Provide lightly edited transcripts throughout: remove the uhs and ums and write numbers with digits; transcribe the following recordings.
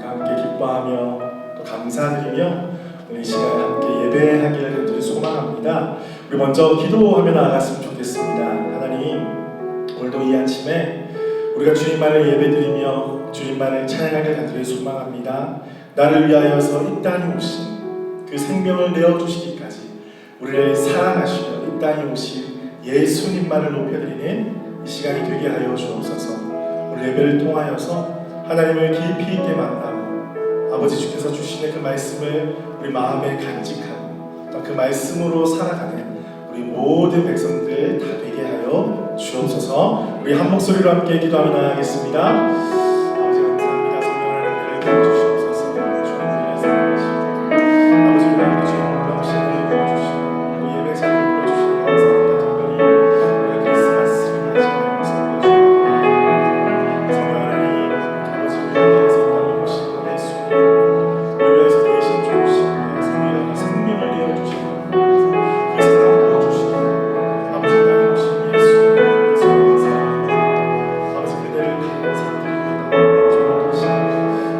함께 기뻐하며 또 감사드리며 오늘 이 시간에 함께 예배하기를 간절히 소망합니다. 우리 먼저 기도하며 나아갔으면 좋겠습니다. 하나님, 오늘도 이 아침에 우리가 주님만을 예배드리며 주님만을 찬양하기를 간절히 소망합니다. 나를 위하여서 이 땅에 오신 그 생명을 내어주시기까지 우리를 사랑하시며 이 땅에 오신 예수님만을 높여드리는 이 시간이 되게 하여 주옵소서. 오늘 예배를 통하여서 하나님을 깊이 있게 만나고 아버지 주께서 주시는 그 말씀을 우리 마음에 간직하고 또 그 말씀으로 살아가는 우리 모든 백성들 다 되게 하여 주옵소서. 우리 한 목소리로 함께 기도하며 나아가겠습니다. 아버지 감사합니다. 성령하나님 은혜를 주시옵소서. 주님을 사랑하시고 아버지 우리가 주님 놀라우신 은혜를 부어주시고 또 예배 자리를 불러주시니 감사합니다. 특별히 우리가 크리스마스를 맞이하면서 성령 하나님 아버지 우리를 위해서 이 땅에 오신 예수님 우리를 위해서 대신 죽으시고 우리의 생명을 내어주시고 그 사랑을 부어주시고 아버지 이 땅에 오신 예수님을 사랑합니다. 아버지 그대를 감사드립니다.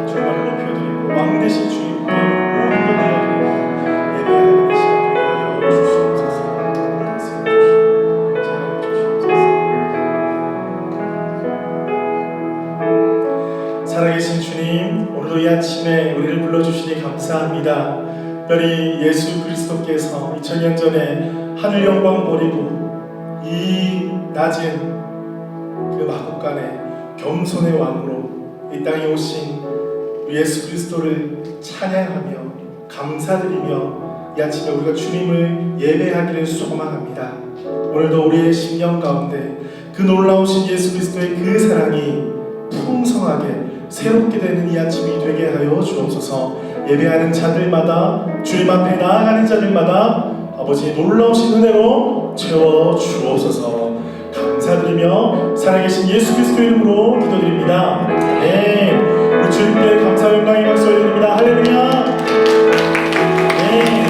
주님을 높여드리고 왕 대신 주님께 모든 것 내어드리고 예배하는 이 시간 되게 하여 주시옵소서. 말씀 주시고 찬양해 주시옵소서. 살아계신 주님, 오늘도 이 아침에 우리를 불러주시니 감사합니다. 특별히 예수 그리스도께서 2000년 전에 하늘 영광 버리고 이 낮은 그 마국간에 겸손의 왕으로 이 땅에 오신 예수 그리스도를 찬양하며 감사드리며 이 아침에 우리가 주님을 예배하기를 소망합니다. 오늘도 우리의 심령 가운데 그 놀라우신 예수 그리스도의 그 사랑이 풍성하게 새롭게 되는 이 아침이 되게 하여 주옵소서. 예배하는 자들마다 주님 앞에 나아가는 자들마다 아버지 놀라우신 은혜로 채워 주옵소서. 감사드리며 살아계신 예수 그리스도 이름으로 기도드립니다. 네, 우리 주님께 감사 영광의 박수 올려드립니다. 할렐루야. 네.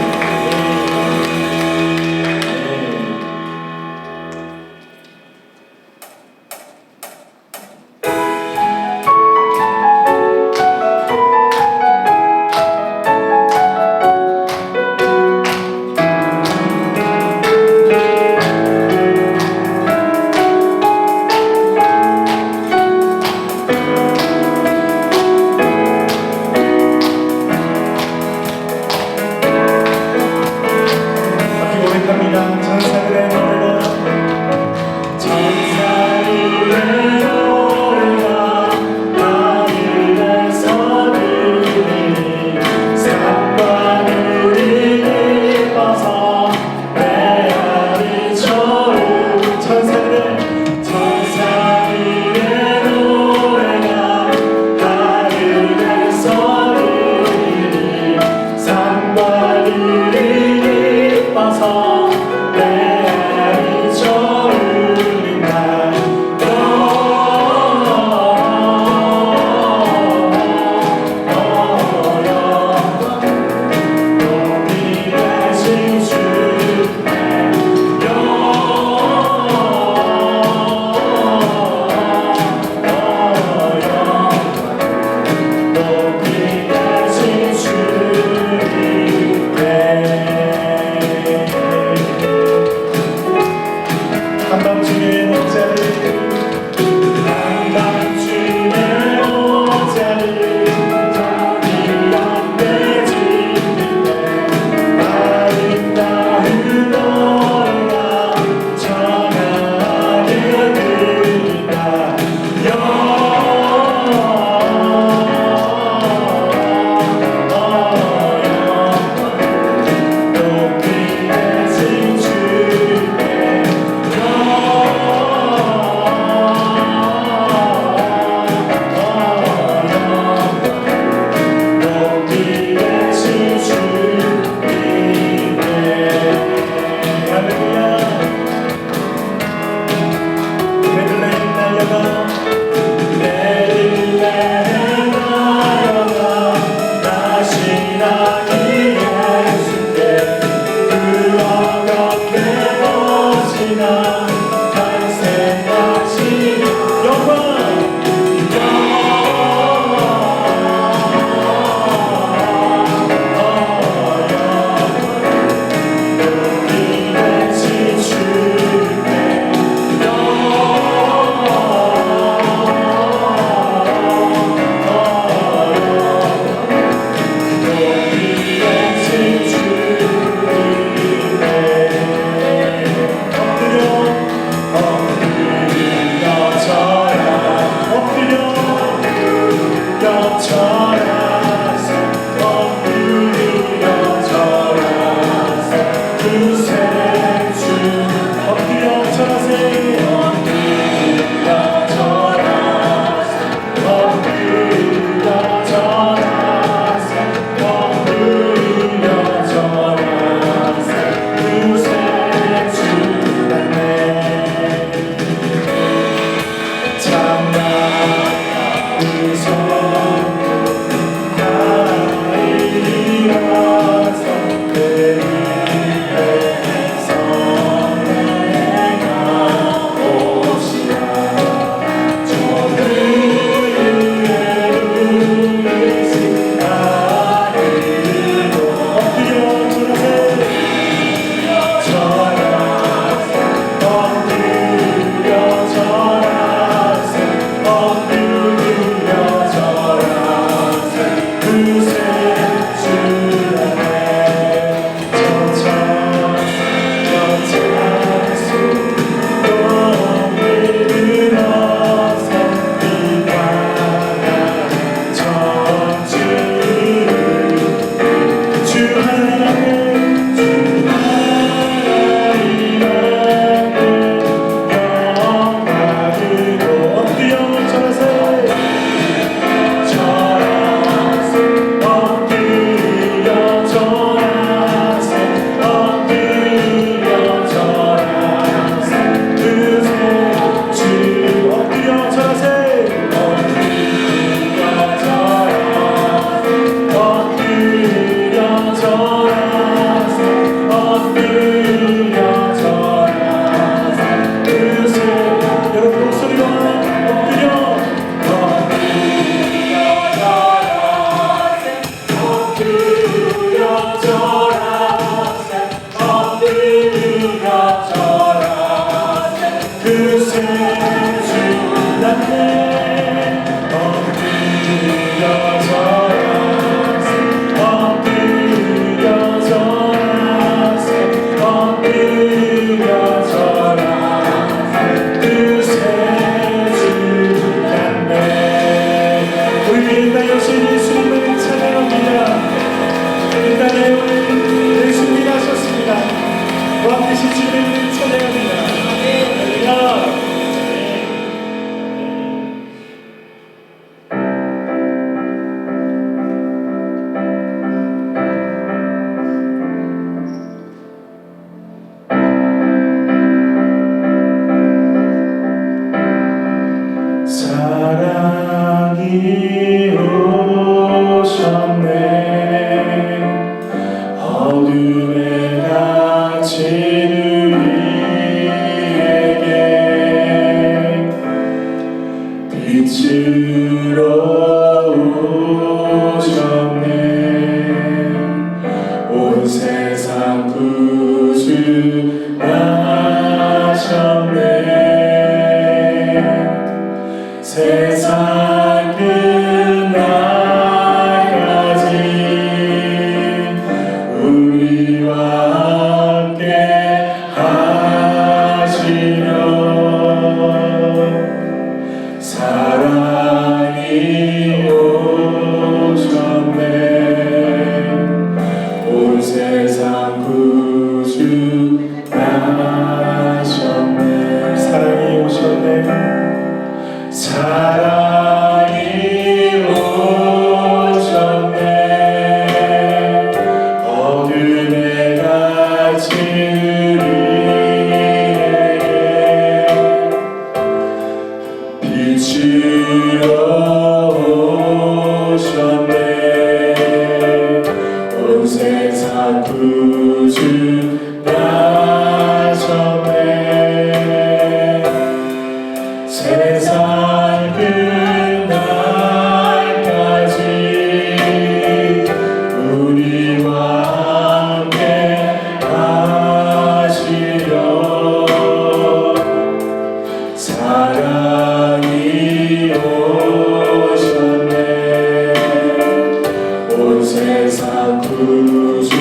구주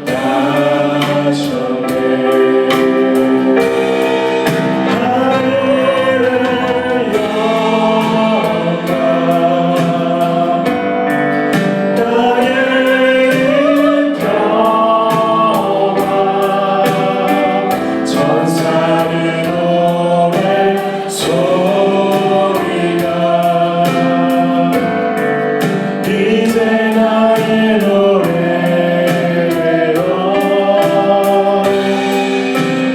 나셨네. 하늘의 영광 땅에는 평화 천사는 노래 소리가 이제 나의 노래로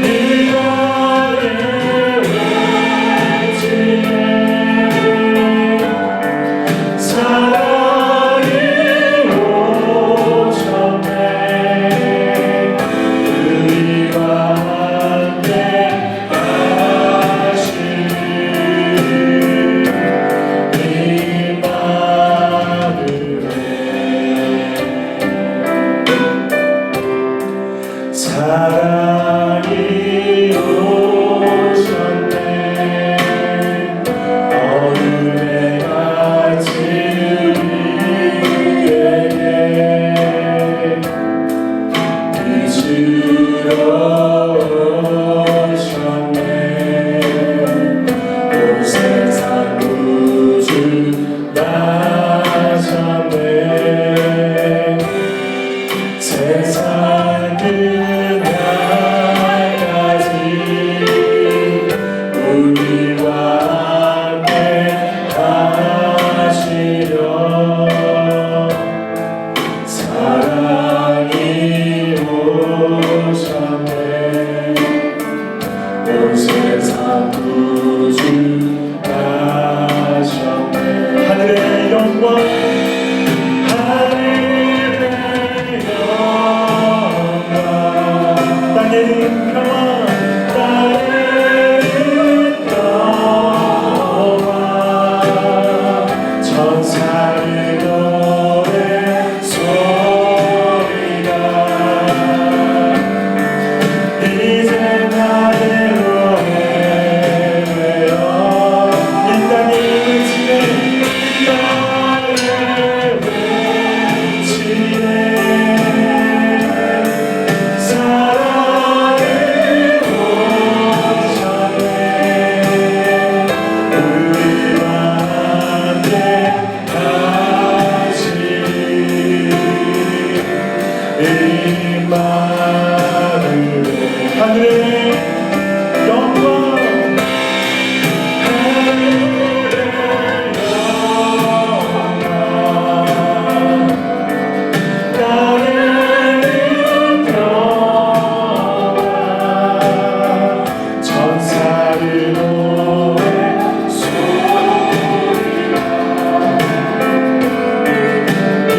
이거에 외치네. 사랑이 오셨네. 우리와 함께 하시니 사랑이 오셨네. 어둠에 갇힌 우리에게 빛으로 오셨네. 온 세상 구주 나셨네. 세상 끝날까지 우리와 함께 하시려 사랑이 오셨네. 온 세상 구주 나셨네. 하늘의 영광 땅에는 평화 천사의 노래 소리가 이제 나의 노래되어 이 땅에 외치네. 나의 외치네. 사랑이 오셨네. 우리와 함께 하시니 임마누엘. 하늘의 영광 하늘의 영광 땅에는 평화 천사의 노래 소리가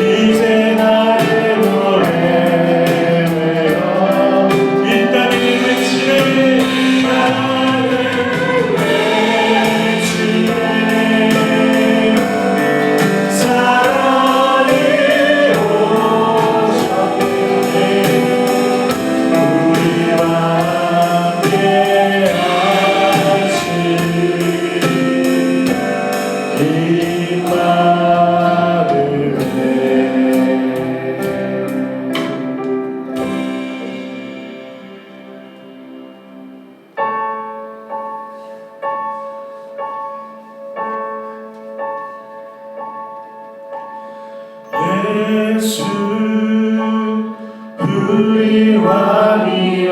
이제 나의 노래되어 이 땅에 외치네. 나를 외치네. 사랑이 오셨네. 우리와 함께 하시니 예수 우리 왕이여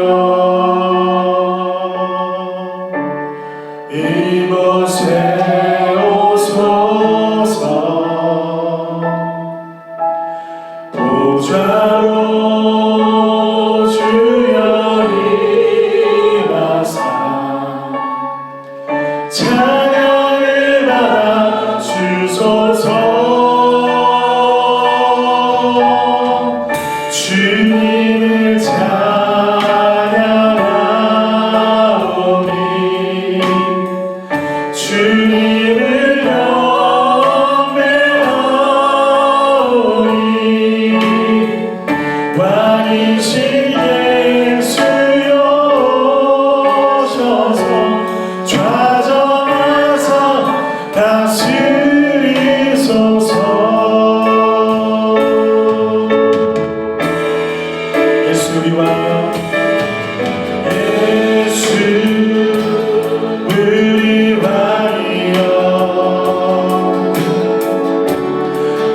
이곳에 오소서. 보좌로 주여 임하사 찬양을 받아 주소서. 주님을 찬양하리.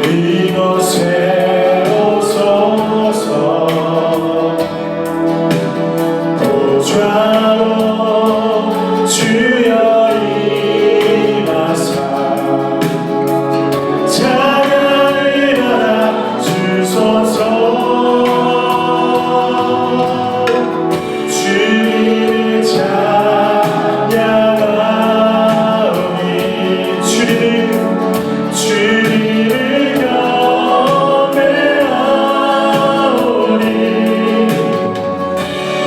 이곳에 오소서 보좌로 주여 임하사 찬양을 받아 주소서 주님을 찬양하오니 주님을 경배하오니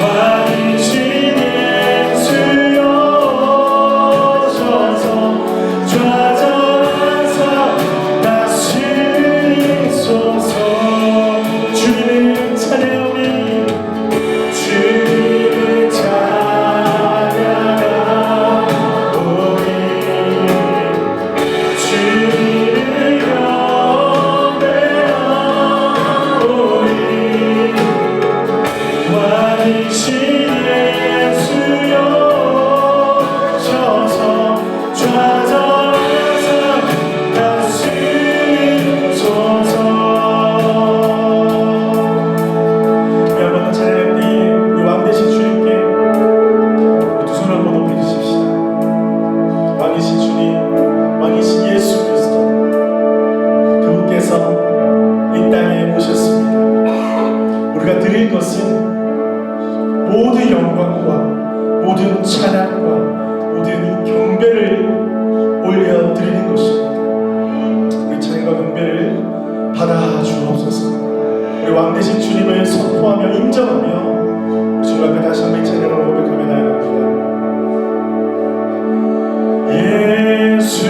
왕이신 예수여 오셔서 좌절하사 다스리소서 주님을 찬양하오니 주님을 찬양하오니 주님을 경배하오니 왕이신 예수여 오셔서 좌절하사 다스리소서. 우리 한번 더 찬양할 때에 우리 왕 되신 주님께 두 손을 한번 높이 주십시다. 왕이신 주님, 왕이신 예수 그리스도, 그분께서 이 땅에 오셨습니다. 우리가 드릴 것은 모든 영광과 모든 찬양과 모든 경배를 올려드리는 것입니다. 우리 찬양과 경배를 받아 주옵소서. 우리 왕 되신 주님을 선포하며 인정하며 우리 주님 앞에 다시 한번 찬양을 고백하며 나아갑니다. 예수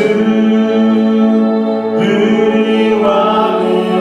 우리 왕이여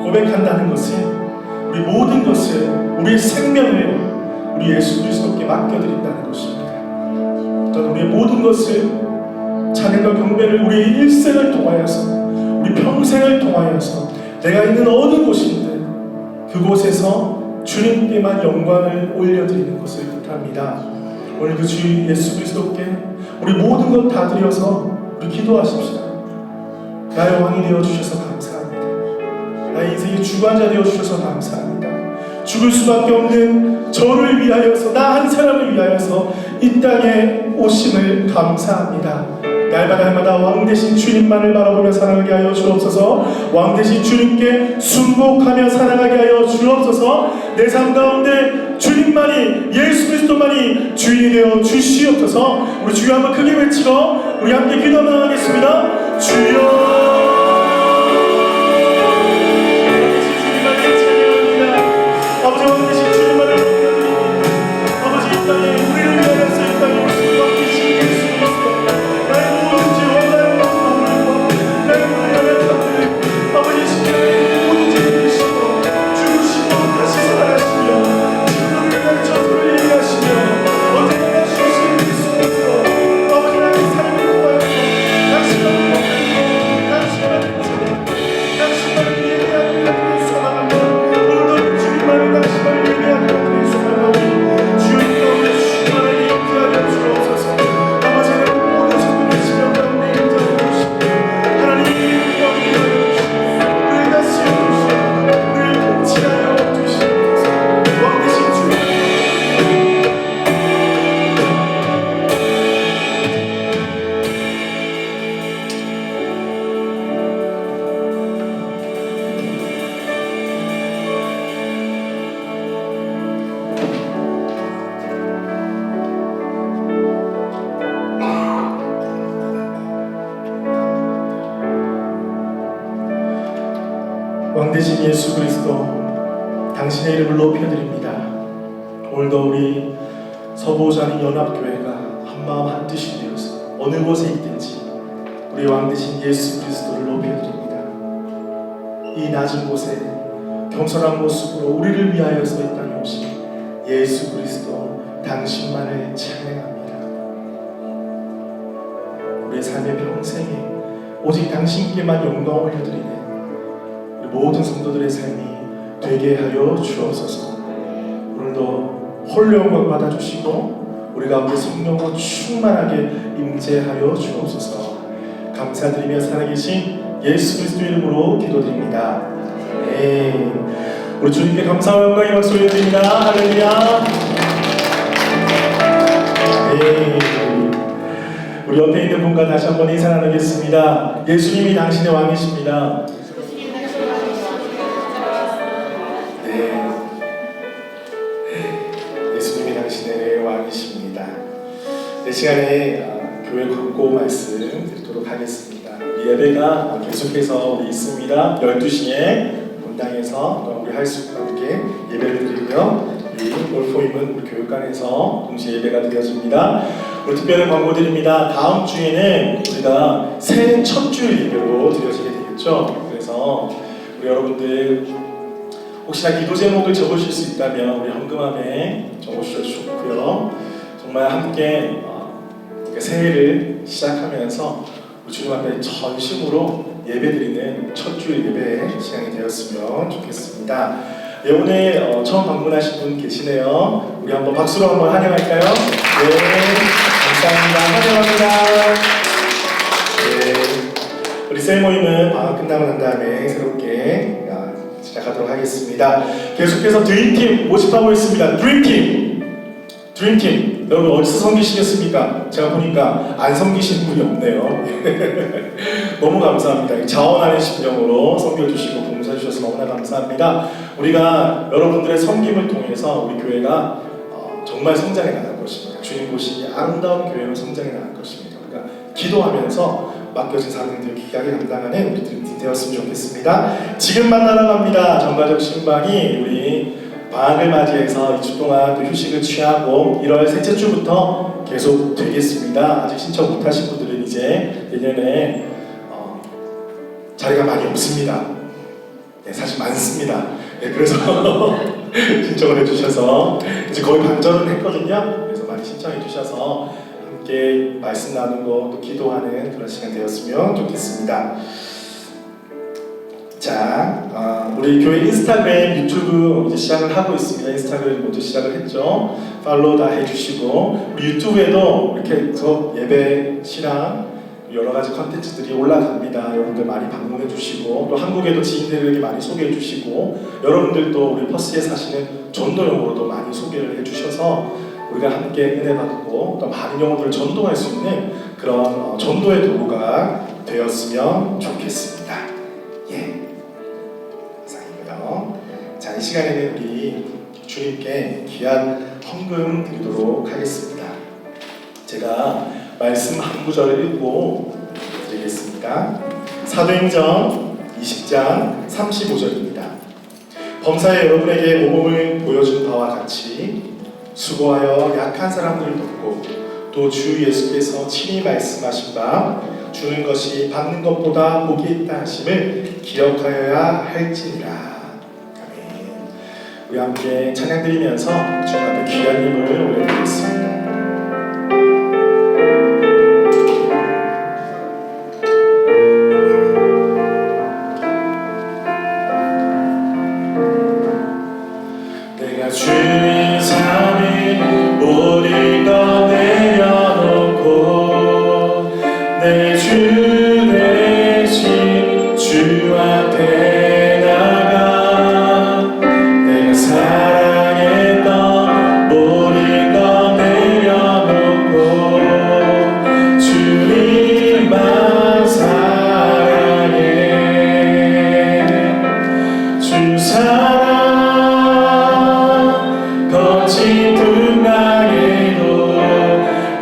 고백한다는 것은 우리 모든 것을, 우리의 생명을 우리 예수 그리스도께 맡겨드린다는 것입니다. 저는 우리의 모든 것을, 찬양과 경배를 우리의 일생을 통하여서, 우리 평생을 통하여서 내가 있는 어느 곳인데 그곳에서 주님께만 영광을 올려드리는 것을 뜻합니다. 오늘 그 주 예수 그리스도께 우리 모든 것 다 드려서 우리 기도하십시다. 나의 왕이 되어주셔서 감사합니다. 나의 인생의 주관자 되어주셔서 감사합니다. 죽을 수밖에 없는 저를 위하여서, 나 한 사람을 위하여서 이 땅에 오심을 감사합니다. 날마다 왕 대신 주님만을 바라보며 살아가게 하여 주옵소서. 왕 대신 주님께 순복하며 살아가게 하여 주옵소서. 내 삶 가운데 주님만이, 예수 그리스도만이 주인이 되어 주시옵소서. 우리 주여 한번 크게 외치고 우리 함께 기도 나가겠습니다. 주여 아버지, 왕 대신 주님만을 높여드립니다. 아버지, 이 땅에 우리를 위하여서 이 땅에 오신 왕 대신 예수 그리스도, 나의 모든 죄와 나의 모든 허물과 나의 모든 연약함을 아버지 십자가에 모두 지으시고 죽으시고 다시 살아나시며 지금도 우리가 저주를 얘기하시며 언제나 주시는 예수께서 아버지, 나의 삶을 구하여서 당신만을 높여드리고 당신만을 예배하는 것을 소망합니다. 당신만을 예배하는 것을 소망하고 주님 가운데 주님만을 인도하여 주옵소서. 아버지, 모든 성도의 심령 가운데 인도하여 주시고 하나님의 영광을 하여 주시고 우리를 다스려 주시고 우리를 통치하여 주시옵소서. 왕 대신 주님 왕 대신 예수 그리스도, 당신의 이름을 높여드립니다. 오늘도 우리 서보자는 연합교회가 한마음 한뜻이 되어서 어느 곳에 있든지 우리 왕 대신 예수 그리스도를 높여드립니다. 이 낮은 곳에 겸손한 모습으로 우리를 위하여서 이 땅에 오신 예수 그리스도, 당신만을 찬양합니다. 우리의 삶의 평생에 오직 당신께만 영광을 올려드리는 모든 성도들의 삶이 되게 하여 주옵소서. 오늘도 홀로 영광 받아주시고 우리 가운데 성령으로 충만하게 임재하여 주옵소서. 감사드리며 살아계신 예수 그리스도 이름으로 기도드립니다. 네. 우리 주님께 감사와 영광의 박수 올려드립니다. 할렐루야. 네. 우리 옆에 있는 분과 다시 한번 인사 나누겠습니다. 예수님이 당신의 왕이십니다. 예수님이 당신의 왕이십니다. 이 시간에 교회 광고 말씀 드리도록 하겠습니다. 예배가 계속해서 있습니다. 12시에 본당에서 우리 할수과 함께 예배를 드리고요. 이 올포임은 우리 교육관에서 동시에 예배가 드려집니다. 우리 특별한 광고 드립니다. 다음 주에는 우리가 새해 첫 주일 예배로 드려지게 되겠죠. 그래서 우리 여러분들 혹시나 기도 제목을 적으실 수 있다면 우리 헌금함에 적어주셔도 좋고요. 정말 함께 새해를 시작하면서 주님 앞에 전심으로 예배드리는 첫 주일 예배의 시간이 되었으면 좋겠습니다. 네, 오늘 처음 방문하신 분 계시네요. 우리 한번 박수로 한번 환영할까요? 네, 감사합니다. 환영합니다. 네, 우리 셀 모임은 방학 끝나고 난 다음에 새롭게 시작하도록 하겠습니다. 계속해서 드림팀 모집하고 있습니다. 드림팀 여러분 어디서 섬기시겠습니까? 제가 보니까 안 섬기시는 분이 없네요. 너무 감사합니다. 자원하는 심령으로 섬겨주시고 봉사해주셔서 너무나 감사합니다. 우리가 여러분들의 섬김을 통해서 우리 교회가 정말 성장해 나갈 것입니다. 주님 보시기에 아름다운 교회로 성장해 나갈 것입니다. 우리가 기도하면서 맡겨진 사명들 귀하게 감당하는 우리 드림팀 되었으면 좋겠습니다. 지금 만나러 갑니다. 전가적 신방이 우리 방학을 맞이해서 2주 동안 또 휴식을 취하고 1월 셋째 주부터 계속 되겠습니다. 아직 신청 못하신 분들은 이제 내년에 자리가 많이 없습니다. 네, 사실 많습니다. 네, 그래서 신청을 해주셔서 이제 거의 반절은 했거든요. 그래서 많이 신청해 주셔서 함께 말씀 나누고 또 기도하는 그런 시간 되었으면 좋겠습니다. 자, 우리 교회 인스타그램, 유튜브 이제 시작을 하고 있습니다. 인스타그램 모두 시작을 했죠. 팔로우 다 해주시고 우리 유튜브에도 이렇게 예배, 신앙 여러 가지 컨텐츠들이 올라갑니다. 여러분들 많이 방문해 주시고 또 한국에도 지인들에게 많이 소개해 주시고 여러분들도 우리 퍼스에 사시는 전도용으로도 많이 소개를 해 주셔서 우리가 함께 은혜 받고 또 많은 영혼들을 전도할 수 있는 그런 전도의 도구가 되었으면 좋겠습니다. 예, 감사합니다. 자, 이 시간에는 우리 주님께 귀한 헌금 드리도록 하겠습니다. 제가 말씀 한 구절을 읽고 드리겠습니다. 사도행전 20장 35절입니다. 범사에 여러분에게 모범을 보여준 바와 같이 수고하여 약한 사람들을 돕고 또 주 예수께서 친히 말씀하신 바 주는 것이 받는 것보다 복이 있다 하심을 기억하여야 할지니라. 아멘. 우리 함께 찬양 드리면서 주님 앞에 귀한 예물을 올려드리겠습니다. 주의 삶이 모든 것 내려놓고 내 주 대신 주 앞에 나가 내가 사랑했던 모든 것 내려놓고 주님만 사랑해. 주 사랑 거친 풍랑에도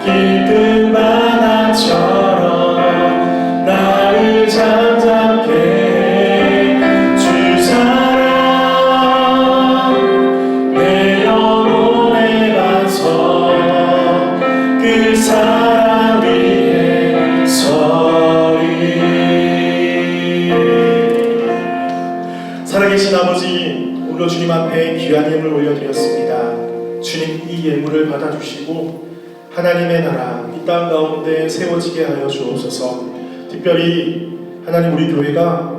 깊은 바다처럼 나를 잠잠케 해. 주 사랑 내 영혼의 반석 그 사랑 위에 서리. 살아계신 아버지, 오늘 주님 앞에 귀한 예물 올려드렸습니다. 주님, 이 예물을 받아주시고 하나님의 나라 이 땅 가운데 세워지게 하여 주옵소서. 특별히 하나님, 우리 교회가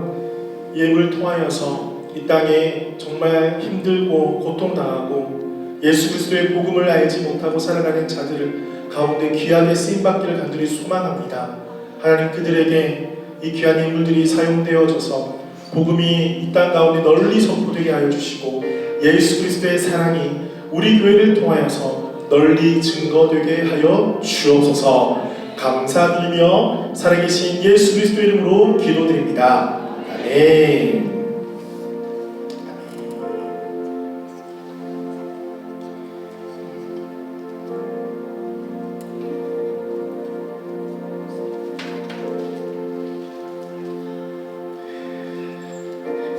예물을 통하여서 이 땅에 정말 힘들고 고통당하고 예수 그리스도의 복음을 알지 못하고 살아가는 자들을 가운데 귀하게 쓰임받기를 간절히 소망합니다. 하나님, 그들에게 이 귀한 예물들이 사용되어져서 복음이 이 땅 가운데 널리 선포되게 하여 주시고 예수 그리스도의 사랑이 우리 교회를 통하여서 널리 증거되게 하여 주옵소서. 감사드리며 살아계신 예수 그리스도 이름으로 기도드립니다. 아멘.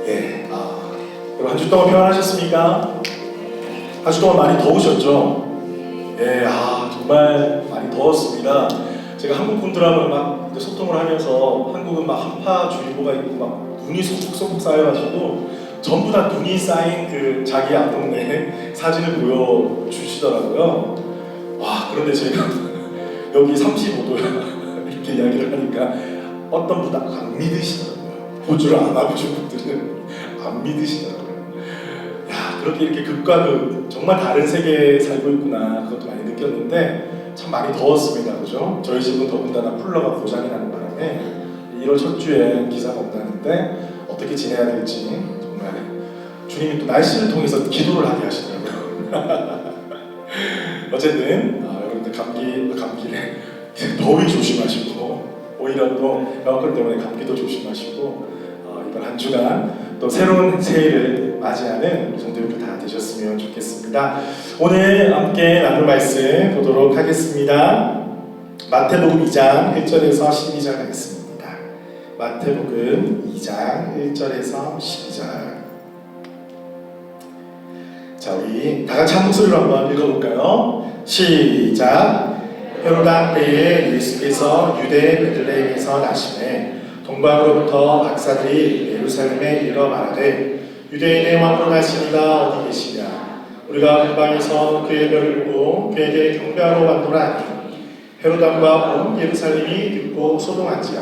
예, 여러분 한 주 동안 평안하셨습니까? 한 주 동안 많이 더우셨죠? 예, 정말 많이 더웠습니다. 제가 한국 분들하고 막 소통을 하면서 한국은 막 한파주의보가 있고 막 눈이 소복소복 쌓여가지고 전부 다 눈이 쌓인 그 자기 앞동네 사진을 보여주시더라고요. 와, 그런데 제가 여기 35도야 이렇게 이야기를 하니까 어떤 분은 안 믿으시더라고요. 호주를 안 와보신 분들은 안 믿으시더라고요. 그렇게 이렇게 극과 극, 정말 다른 세계에 살고 있구나, 그것도 많이 느꼈는데 참 많이 더웠습니다. 그죠? 저희 집은 더군다나 쿨러가 고장이 나는 바람에 1월 첫 주에 기사가 온다는데 어떻게 지내야 될지 정말 주님이 또 날씨를 통해서 기도를 하게 하시더라고요. 어쨌든 여러분들 감기에 더위 조심하시고 오히려 또 에어컨 때문에 감기도 조심하시고 이번 한 주간 또 새로운 새해를 맞이하는 성도님들 다 되셨으면 좋겠습니다. 오늘 함께 나눌 말씀 보도록 하겠습니다. 마태복음 2장 1절에서 12절 하겠습니다. 마태복음 2장 1절에서 12절. 자, 우리 다 같이 한 목소리로 한번 읽어볼까요? 시작. 헤로당 때에 예수께서 유대 베들레헴에서 나시매 동방으로부터 박사들이 예루살렘에 이르러 말하되 유대인의 왕으로 나시니가 어디 계시냐? 우리가 근방에서 그의 별을 보고 그에게 경배하러 왔노라 하니 헤로당과 온 예루살렘이 듣고 소동한지라.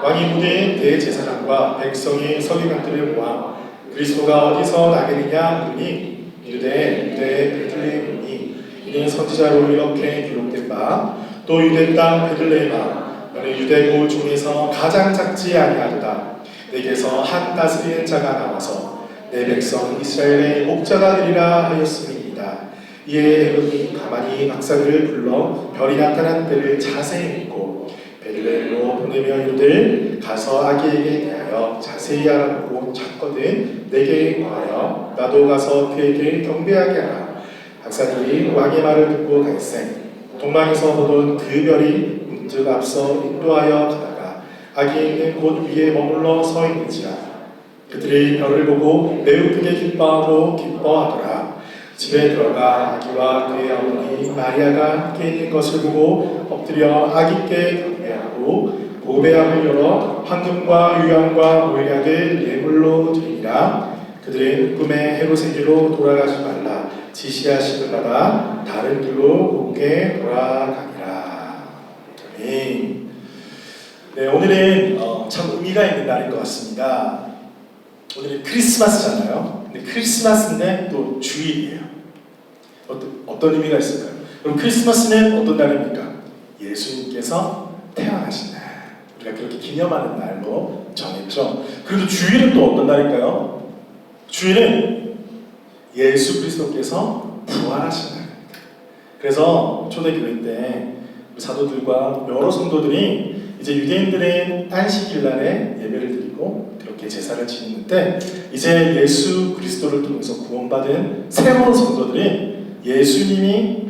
왕이 무대의 대제사장과 백성의 서기관들을 모아 그리스도가 어디서 나겠느냐 하더니 유대 베들레헴이니 이는 선지자로 이렇게 기록된 바 또 유대 땅 베들레헴아 너는 유대 고을 중에서 가장 작지 아니하도다. 내게서 한 다스리는 자가 나와서 내 백성 이스라엘의 목자가 되리라 하였음이니이다. 이에 헤롯이 가만히 박사들을 불러 별이 나타난 때를 자세히 묻고 베들레헴으로 보내며 이르되 가서 아기에게 대하여 자세히 알아보고 찾거든 내게 구하여 나도 가서 그에게 경배하게 하라. 박사들이 왕의 말을 듣고 갈새 동방에서 보던 그 별이 문득 앞서 인도하여 가다가 아기 있는 곳 위에 머물러 서 있는지라. 그들이 별을 보고 매우 크게 기뻐하고 기뻐하더라. 집에 들어가 아기와 그의 어머니 마리아가 함께 있는 것을 보고 엎드려 아기께 경배하고 보배함을 열어 황금과 유향과 몰약을 예물로 드리니라. 그들은 꿈에 헤롯에게로 돌아가지 말라 지시하심을 받아 다른 길로 곧게 돌아가니라. 아멘. 네, 오늘은 참 의미가 있는 날인 것 같습니다. 오늘은 크리스마스잖아요. 근데 크리스마스인데 또 주일이에요. 어떤 의미가 있을까요? 그럼 크리스마스는 어떤 날입니까? 예수님께서 태어나신 날. 우리가 그렇게 기념하는 날로 정했죠. 그리고 주일은 또 어떤 날일까요? 주일은 예수 그리스도께서 부활하신 날입니다. 그래서 초대교회 때 사도들과 여러 성도들이 이제 유대인들은 안식일 날에 예배를 드리고 그렇게 제사를 지냈는데 이제 예수 그리스도를 통해서 구원받은 새로운 성도들이 예수님이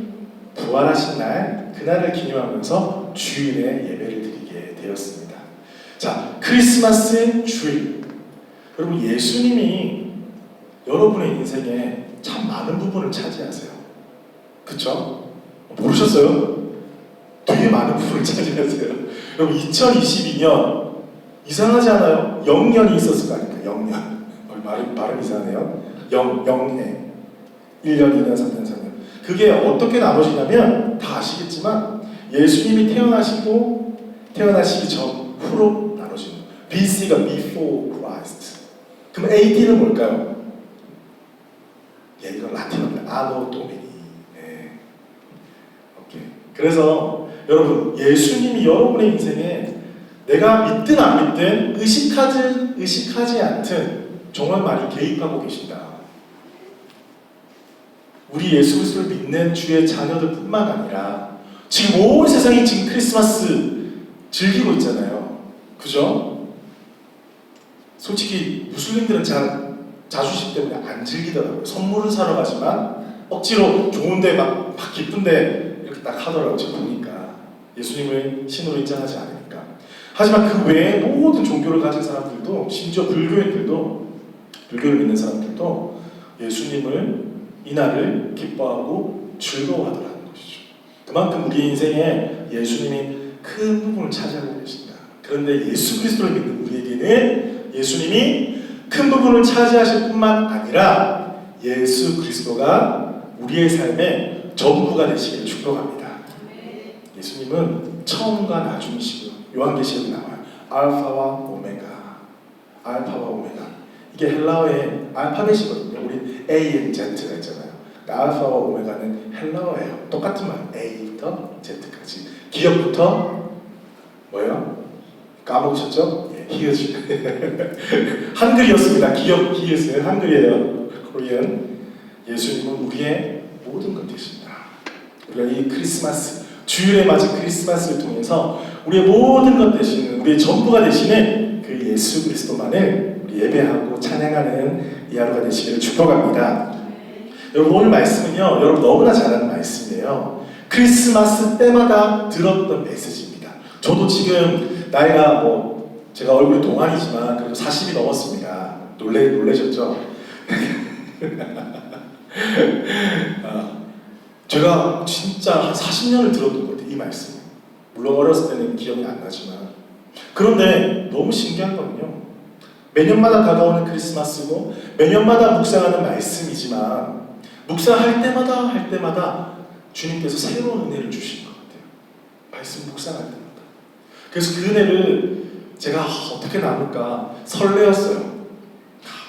부활하신 날 그날을 기념하면서 주일에 예배를 드리게 되었습니다. 자, 크리스마스 주일. 여러분, 예수님이 여러분의 인생에 참 많은 부분을 차지하세요. 그쵸? 모르셨어요? 되게 많은 부분을 차지하세요. 여러분, 2022년 이상하지 않아요? 0년이 있었을 거 아닙니까? 0년. 발음 이상하네요. 0해. 1년, 2년, 3년, 4년. 그게 어떻게 나눠지냐면 다 아시겠지만 예수님이 태어나시기 전 후로 나눠지는 거예요. BC가 before Christ. 그럼 AD는 뭘까요? 이건 라틴어입니다. 아노 도미니. 네. 오케이. 그래서 여러분, 예수님이 여러분의 인생에 내가 믿든 안 믿든 의식하지 않든 정말 많이 개입하고 계신다. 우리 예수 그리스도를 믿는 주의 자녀들 뿐만 아니라 지금 온 세상이 지금 크리스마스 즐기고 있잖아요. 그죠? 솔직히 무슬림들은 자주식 때문에 안 즐기더라고요. 선물을 사러 가지만 억지로 좋은데 막 기쁜데 이렇게 딱 하더라고요. 제가 보니까 예수님을 신으로 인정하지 않으니까. 하지만 그 외에 모든 종교를 가진 사람들도, 심지어 불교인들도, 불교를 믿는 사람들도 예수님을 이날을 기뻐하고 즐거워하더라는 것이죠. 그만큼 우리 인생에 예수님이 큰 부분을 차지하고 계십니다. 그런데 예수 그리스도를 믿는 우리에게는 예수님이 큰 부분을 차지하실 뿐만 아니라 예수 그리스도가 우리의 삶의 전부가 되시기를 축복합니다. 예수님은 처음과 나중이시고요. 요한계시록에 나와요. 알파와 오메가. 알파와 오메가. 이게 헬라어의 알파벳이거든요. 우리 A엔 Z가 있잖아요. 알파와 오메가는 헬라어예요. 똑같은 말. A부터 Z까지. 기억부터 뭐예요? 까먹으셨죠? 예, 히읗. 한글이었습니다. 기억 히읗은 한글이에요. 코리안. 예수님은 우리의 모든 것 되십니다. 우리가 이 크리스마스, 주일에 맞은 크리스마스를 통해서 우리의 모든 것 되시는, 우리의 전부가 되시는 그 예수 그리스도만을 우리 예배하고 찬양하는 이 하루가 되시기를 축복합니다. 여러분, 오늘 말씀은요, 여러분 너무나 잘 아는 말씀이에요. 크리스마스 때마다 들었던 메시지입니다. 저도 지금 나이가 제가 얼굴이 동안이지만 그래도 40이 넘었습니다. 놀라셨죠? 제가 진짜 한 40년을 들었던 것 같아요, 이 말씀. 물론 어렸을 때는 기억이 안 나지만. 그런데 너무 신기한 거는요, 매년마다 다가오는 크리스마스고 매년마다 묵상하는 말씀이지만 묵상할 때마다 주님께서 새로운 은혜를 주시는 것 같아요. 말씀 묵상할 때마다. 그래서 그 은혜를 제가 어떻게 나눌까 설레었어요.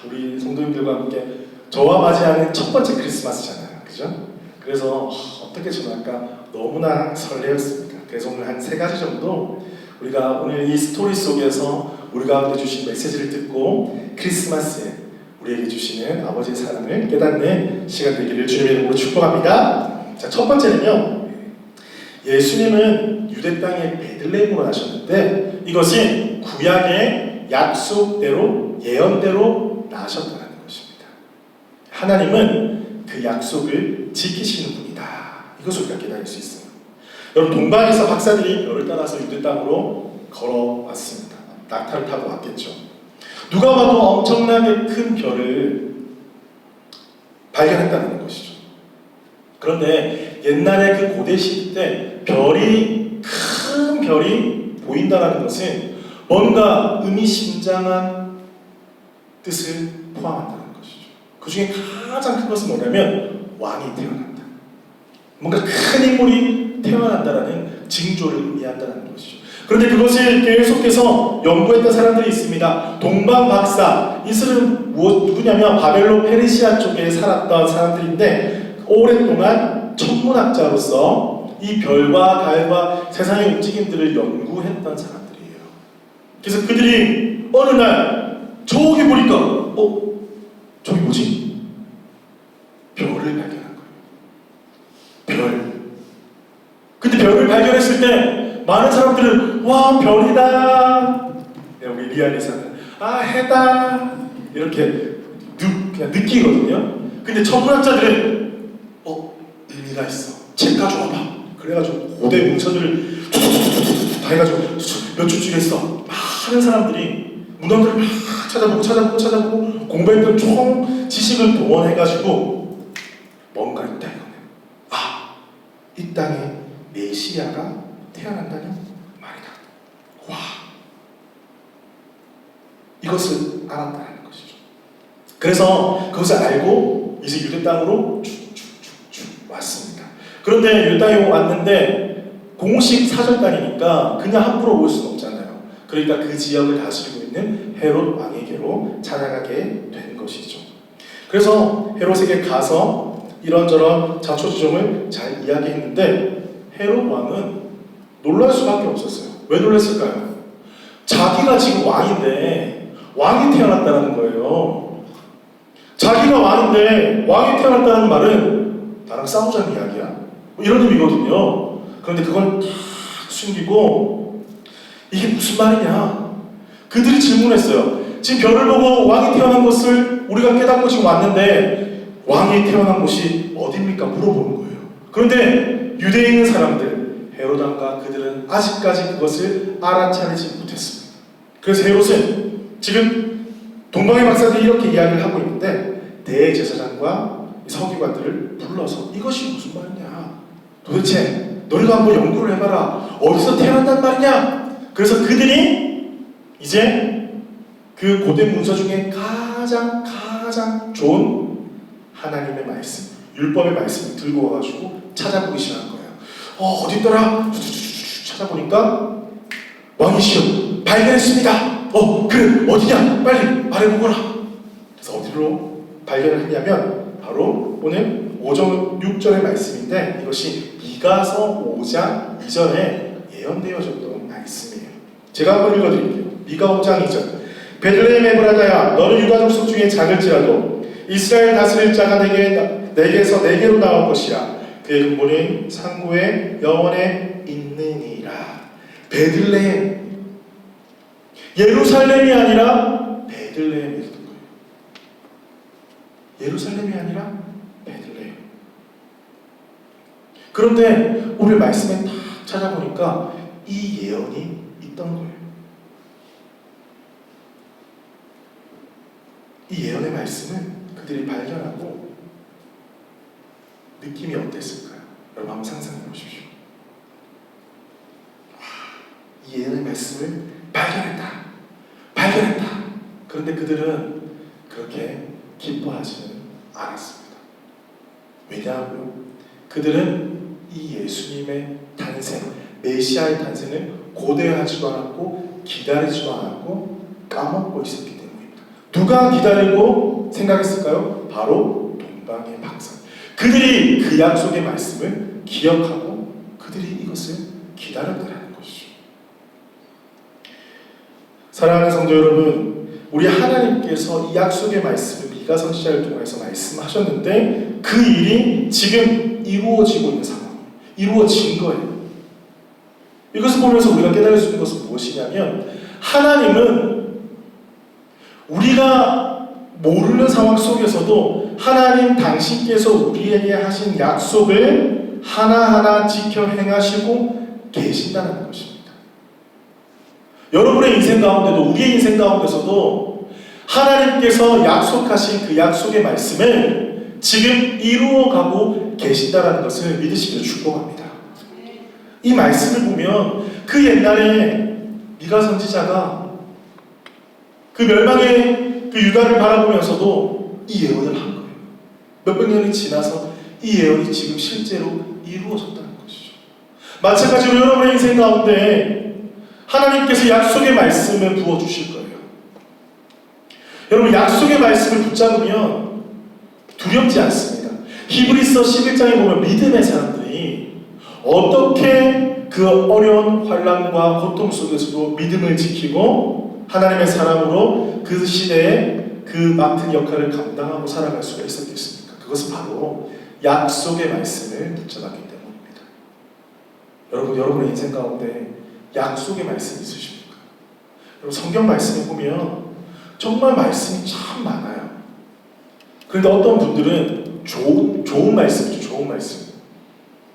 우리 성도님들과 함께 저와 맞이하는 첫 번째 크리스마스잖아요. 그죠? 그래서 어떻게 전할까 너무나 설레었습니다. 그래서 오늘 한 3가지 정도 우리가 오늘 이 스토리 속에서 우리 가운데 주신 메시지를 듣고 크리스마스에 우리에게 주시는 아버지의 사랑을 깨닫는 시간 되기를 주님의 이름으로 축복합니다. 자, 첫 번째는요. 예수님은 유대 땅의 베들레헴으로 나셨는데 이것이 구약의 약속대로 예언대로 나셨다는 것입니다. 하나님은 그 약속을 지키시는 분이다. 이것을 우리가 깨달을 수 있어요. 여러분, 동방에서 박사들이 별을 따라서 유대 땅으로 걸어왔습니다. 낙타를 타고 왔겠죠. 누가 봐도 엄청나게 큰 별을 발견했다는 것이죠. 그런데 옛날에 그 고대 시대 때 큰 별이 보인다는 것은 뭔가 의미심장한 뜻을 포함한다는 것이죠. 그 중에 가장 큰 것은 뭐냐면 왕이 태어난다. 뭔가 큰 인물이 태어난다라는 징조를 의미한다는 것이죠. 그런데 그것을 계속해서 연구했던 사람들이 있습니다. 동방 박사, 이 사람은 누구냐면 바벨론 페르시아 쪽에 살았던 사람들인데 오랫동안 천문학자로서 이 별과 달과 세상의 움직임들을 연구했던 사람들이에요. 그래서 그들이 어느 날 저기 보니까 저기 뭐지? 별을 발견한 거예요. 별. 근데 별을 발견했을 때 많은 사람들은 와, 별이다. 우리 리안에서는 해다. 이렇게 그냥 느끼거든요. 근데 천문학자들은 의미가 있어. 책 가져와봐. 그래가지고 고대 문서들을 다 해가지고 몇 주쯤 했어. 많은 사람들이 문헌들을 막 찾아보고 공부했던 총 지식을 동원해가지고 뭔가 있다 이거네. 이 땅에 메시아가 태어난다는 말이다. 와, 이것을 알았다는 것이죠. 그래서 그것을 알고 이제 유대 땅으로 쭉쭉쭉쭉 왔습니다. 그런데 유대 땅에 왔는데 공식 사절단이니까 그냥 함부로 올 수는 없잖아요. 그러니까 그 지역을 다스리고 있는 헤롯 왕에게로 찾아가게 된 것이죠. 그래서 헤롯에게 가서 이런저런 자초지종을 잘 이야기했는데 헤롯 왕은 놀랄 수밖에 없었어요. 왜 놀랐을까요? 자기가 지금 왕인데 왕이 태어났다는 거예요. 자기가 왕인데 왕이 태어났다는 말은 나랑 싸우자는 이야기야. 이런 의미거든요. 그런데 그걸 다 숨기고 이게 무슨 말이냐? 그들이 질문했어요. 지금 별을 보고 왕이 태어난 것을 우리가 깨닫고 지금 왔는데 왕이 태어난 곳이 어디입니까? 물어보는 거예요. 그런데 유대에 있는 사람들, 헤롯 왕과 그들은 아직까지 그것을 알아차리지 못했습니다. 그래서 헤롯은 지금 동방의 박사들이 이렇게 이야기를 하고 있는데 대제사장과 서기관들을 불러서 이것이 무슨 말이냐? 도대체 너희가 한번 연구를 해봐라. 어디서 태어난단 말이냐? 그래서 그들이 이제 그 고대 문서 중에 가장 좋은 하나님의 말씀, 율법의 말씀을 들고 와가지고 찾아보기 시작한 거예요. 어디 있더라? 찾아보니까 왕이시여 발견했습니다. 그래 어디냐? 빨리 말해보거라. 그래서 어디로 발견을 했냐면 바로 오늘 5절 6절의 말씀인데 이것이 미가서 5장 2절에 예언되어졌던 말씀이에요. 제가 한번 읽어드릴게요. 미가 5장 2절. 베들레헴 에브라다야 너는 유다 족속 중에 작을지라도 이스라엘 다스릴 자가 내게서 내게로 나올 것이라. 그의 근본은 상고의 영원에 있느니라. 베들레헴, 예루살렘이 아니라 베들레헴이었던 거예요. 예루살렘이 아니라 베들레헴. 그런데 오늘 말씀에 딱 찾아보니까 이 예언이 있던 거예요. 이 예언의 말씀을 그들이 발견하고 느낌이 어땠을까요? 여러분 한번 상상해 보십시오. 이 예언의 말씀을 발견했다. 그런데 그들은 그렇게 기뻐하지는 않았습니다. 왜냐하면 그들은 이 예수님의 탄생, 메시아의 탄생을 고대하지도 않았고 기다리지도 않았고 까먹고 있었기 때문입니다. 누가 기다리고 생각했을까요? 바로 동방의 박사. 그들이 그 약속의 말씀을 기억하고 그들이 이것을 기다렸다는 것이죠. 사랑하는 성도 여러분, 우리 하나님께서 이 약속의 말씀을 미가 선지자를 통해서 말씀하셨는데 그 일이 지금 이루어지고 있는 상황, 이루어진 거예요. 이것을 보면서 우리가 깨달을 수 있는 것은 무엇이냐면 하나님은 우리가 모르는 상황 속에서도 하나님 당신께서 우리에게 하신 약속을 하나하나 지켜 행하시고 계신다는 것입니다. 여러분의 인생 가운데도 우리의 인생 가운데서도 하나님께서 약속하신 그 약속의 말씀을 지금 이루어가고 계신다는 것을 믿으시기를 축복합니다. 이 말씀을 보면 그 옛날에 미가 선지자가 그 멸망의 그 유다를 바라보면서도 이 예언을 한 거예요. 몇백 년이 지나서 이 예언이 지금 실제로 이루어졌다는 것이죠. 마찬가지로 여러분의 인생 가운데 하나님께서 약속의 말씀을 부어주실 거예요. 여러분 약속의 말씀을 붙잡으면 두렵지 않습니다. 히브리서 11장에 보면 믿음의 사람들이 어떻게 그 어려운 환난과 고통 속에서도 믿음을 지키고 하나님의 사람으로 그 시대에 그 맡은 역할을 감당하고 살아갈 수가 있었겠습니까? 그것은 바로 약속의 말씀을 붙잡았기 때문입니다. 여러분의 인생 가운데 약속의 말씀이 있으십니까? 여러분 성경 말씀을 보면 정말 말씀이 참 많아요. 그런데 어떤 분들은 좋은 말씀이죠. 좋은 말씀.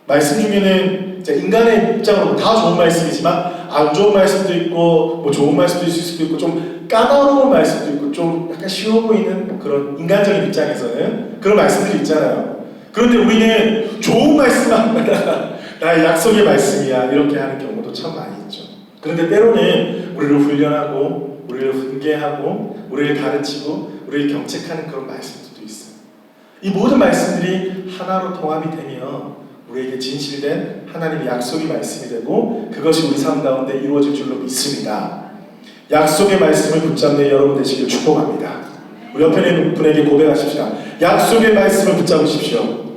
말씀 중에는 인간의 입장으로 다 좋은 말씀이지만 안 좋은 말씀도 있고 뭐 좋은 말씀도 있을 수도 있고 좀 까다로운 말씀도 있고 좀 약간 쉬워 보이는 그런 인간적인 입장에서는 그런 말씀들이 있잖아요. 그런데 우리는 좋은 말씀만 나의 약속의 말씀이야 이렇게 하는 경우도 참 많이 있죠. 그런데 때로는 우리를 훈련하고 우리를 훈계하고 우리를 가르치고 우리를 경책하는 그런 말씀들도 있어요. 이 모든 말씀들이 하나로 통합이 되면 우리에게 진실된 하나님의 약속의 말씀이 되고 그것이 우리 삶 가운데 이루어질 줄로 믿습니다. 약속의 말씀을 붙잡는 여러분 되시길 축복합니다. 우리 옆에 있는 분에게 고백하십시오. 약속의 말씀을 붙잡으십시오.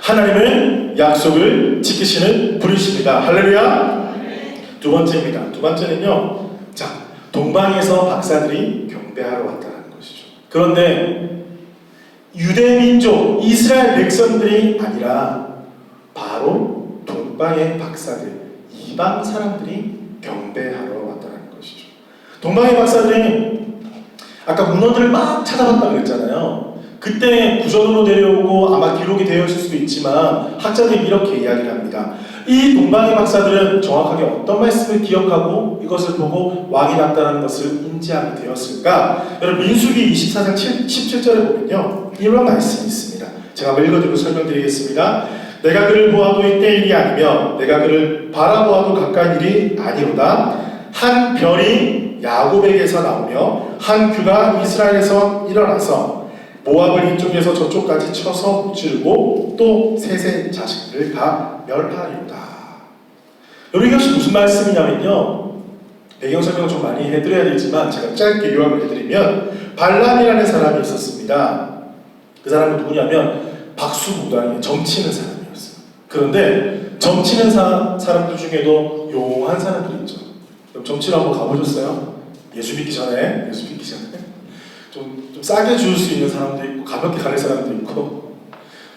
하나님은 약속을 지키시는 분이십니다. 할렐루야. 두 번째입니다. 두 번째는요. 자, 동방에서 박사들이 경배하러 왔다는 것이죠. 그런데 유대민족 이스라엘 백성들이 아니라 바로 동방의 박사들, 이방 사람들이 경배하러 왔다는 것이죠. 동방의 박사들이 아까 문헌들을 막 찾아봤다고 그랬잖아요. 그때 구전으로 내려오고 아마 기록이 되어 있을 수도 있지만 학자들이 이렇게 이야기를 합니다. 이 동방의 박사들은 정확하게 어떤 말씀을 기억하고 이것을 보고 왕이 났다는 것을 인지하게 되었을까? 여러분 민수기 24장 17절에 보면요 이런 말씀이 있습니다. 제가 한번 읽어드리고 설명드리겠습니다. 내가 그를 보아도 이때 일이 아니며 내가 그를 바라보아도 가까운 일이 아니로다. 한 별이 야곱에게서 나오며 한 규가 이스라엘에서 일어나서 모압을 이쪽에서 저쪽까지 쳐서 무찌르고 또 셋의 자식들을 다 멸하리로다. 여러분 이것이 무슨 말씀이냐면요 배경 설명을 좀 많이 해드려야 되지만 제가 짧게 요약을 해드리면 발람이라는 사람이 있었습니다. 그 사람은 누구냐면 박수무당의 점치는 사람이었어요. 그런데 점치는 사람들 중에도 용한 사람들이 있죠. 점치러 한번 가보셨어요? 예수 믿기 전에 좀 싸게 줄 수 있는 사람도 있고 가볍게 가는 사람도 있고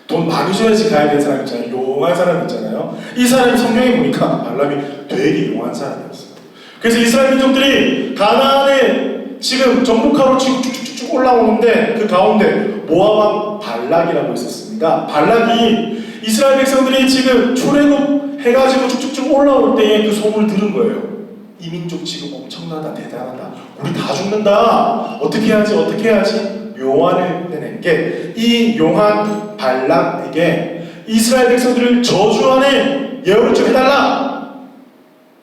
돈 많이 줘야지 가야 되는 사람 있잖아요. 용한 사람 있잖아요. 이 사람이 성경에 보니까 발람이 되게 용한 사람이었어요. 그래서 이스라엘 민족들이 가나안에 지금 정복하러 지금 쭉쭉쭉 올라오는데 그 가운데 모압 발락이라고 있었습니다. 발락이 이스라엘 백성들이 지금 출애굽해가지고 쭉쭉쭉 올라올 때에 그 소문을 들은 거예요. 이 민족 지금 엄청나다, 대단하다. 우리 다 죽는다. 어떻게 해야지? 묘안을 내는 게 이 용한 발락에게 이스라엘 백성들을 저주하는 예언을 좀 해달라.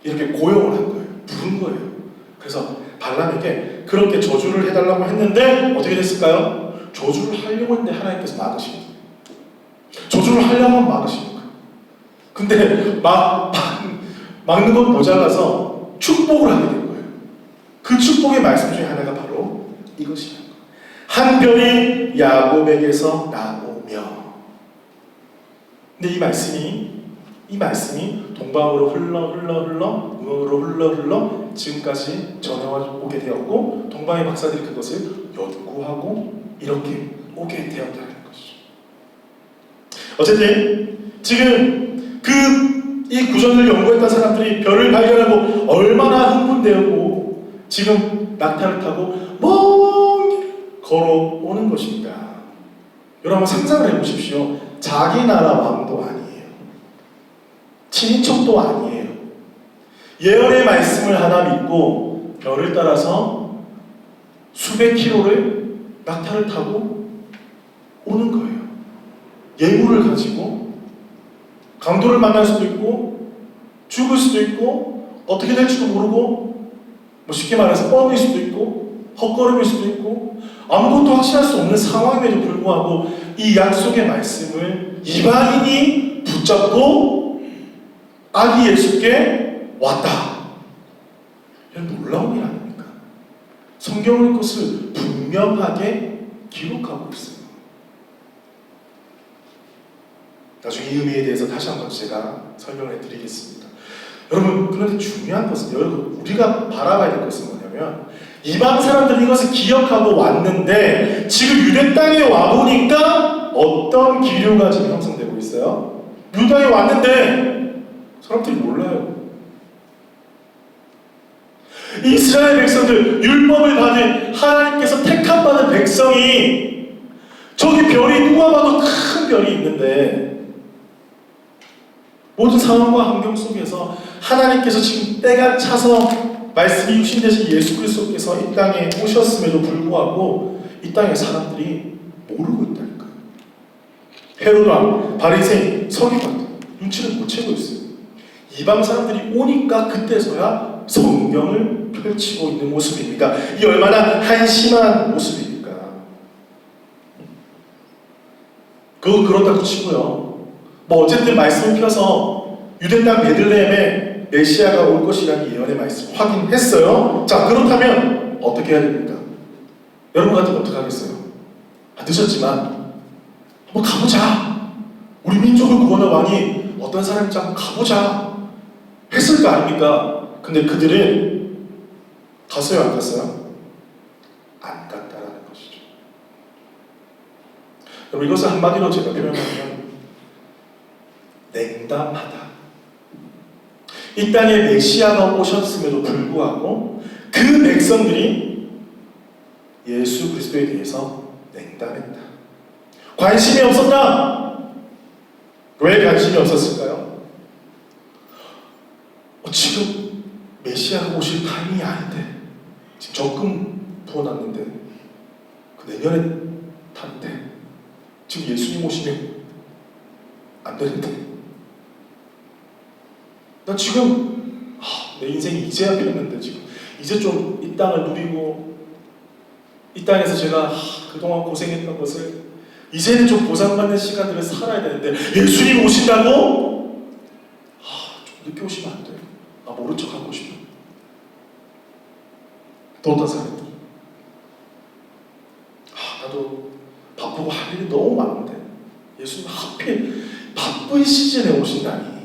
이렇게 고용을 한 거예요. 부른 거예요. 그래서 발람에게 그렇게 저주를 해달라고 했는데 어떻게 됐을까요? 저주를 하려고 했는데 하나님께서 막으신 거예요. 저주를 하려면 막으신 거예요. 근데 막는 건 모자라서 축복을 하게 된 거예요. 그 축복의 말씀 중에 하나가 바로 이것이에요. 한 별이 야곱에게서 나오며. 근데 이 말씀이 이 말씀이 동방으로 흘러 문으로 흘러 지금까지 전해오게 되었고 동방의 박사들이 그것을 연구하고 이렇게 오게 되었다는 것이죠. 어쨌든 지금 이 구전을 연구했던 사람들이 별을 발견하고 얼마나 흥분되었고 지금 낙타를 타고 먼 길 걸어오는 것입니다. 여러분 상상을 해보십시오. 자기 나라 왕도 아니에요. 친인척도 아니에요. 예언의 말씀을 하나 믿고 별을 따라서 수백 킬로를 낙타를 타고 오는 거예요. 예물을 가지고 강도를 만날 수도 있고 죽을 수도 있고 어떻게 될지도 모르고 뭐 쉽게 말해서 뻥일 수도 있고 헛걸음일 수도 있고 아무것도 확신할 수 없는 상황임에도 불구하고 이 약속의 말씀을 이방인이 붙잡고 아기 예수께 왔다. 이런 놀라운 일 아닙니까? 성경은 그것을 분명하게 기록하고 있어요. 나중에 이 의미에 대해서 다시 한번 제가 설명을 해드리겠습니다. 여러분 그런데 중요한 것은 여러분 우리가 바라봐야 될 것은 뭐냐면 이방 사람들이 이것을 기억하고 왔는데 지금 유대 땅에 와보니까 어떤 기류가 지금 형성되고 있어요? 유대 땅에 왔는데 사람들이 몰라요. 이스라엘 백성들 율법을 받은 하나님께서 택함 받은 백성이 저기 별이 누가 봐도 큰 별이 있는데 모든 상황과 환경 속에서 하나님께서 지금 때가 차서 말씀이 육신 되신 예수 그리스도께서 이 땅에 오셨음에도 불구하고 이 땅의 사람들이 모르고 있다니까요. 헤롯 왕, 바리새인, 서기관 눈치를 못 채고 있어요. 이방 사람들이 오니까 그때서야 성경을 펼치고 있는 모습입니다. 이 얼마나 한심한 모습입니까? 그거 그렇다고 치고요. 뭐 어쨌든 말씀을 펴서 유대 땅 베들레헴에 메시아가 올 것이라는 예언의 말씀 확인했어요. 자 그렇다면 어떻게 해야 됩니까? 여러분 같으면 어떻게 하겠어요? 늦었지만 한번 가보자. 우리 민족을 구원할 왕이 어떤 사람인지 한번 가보자 했을 거 아닙니까? 근데 그들은 갔어요 안 갔어요? 안 갔다라는 것이죠. 여러분 이것을 한마디로 제가 표현하면 냉담하다. 이 땅에 메시아가 오셨음에도 불구하고 그 백성들이 예수 그리스도에 대해서 냉담했다. 관심이 없었다. 왜 관심이 없었을까요? 지금 메시아가 오실 타이밍이 아닌데 지금 적금 부어놨는데 그 내년에 탈때 지금 예수님 오시면 안 되는데 나 지금 내 인생이 이제야 폈는데 지금 이제 좀 이 땅을 누리고 이 땅에서 제가 그동안 고생했던 것을 이제는 좀 보상받는 시간들을 살아야 되는데 예수님 오신다고? 좀 늦게 오시면 안 돼. 나 모른 척 하고 싶어. 또 어떤 사람들 나도 바쁘고 할 일이 너무 많은데 예수님 하필 바쁜 시즌에 오신다니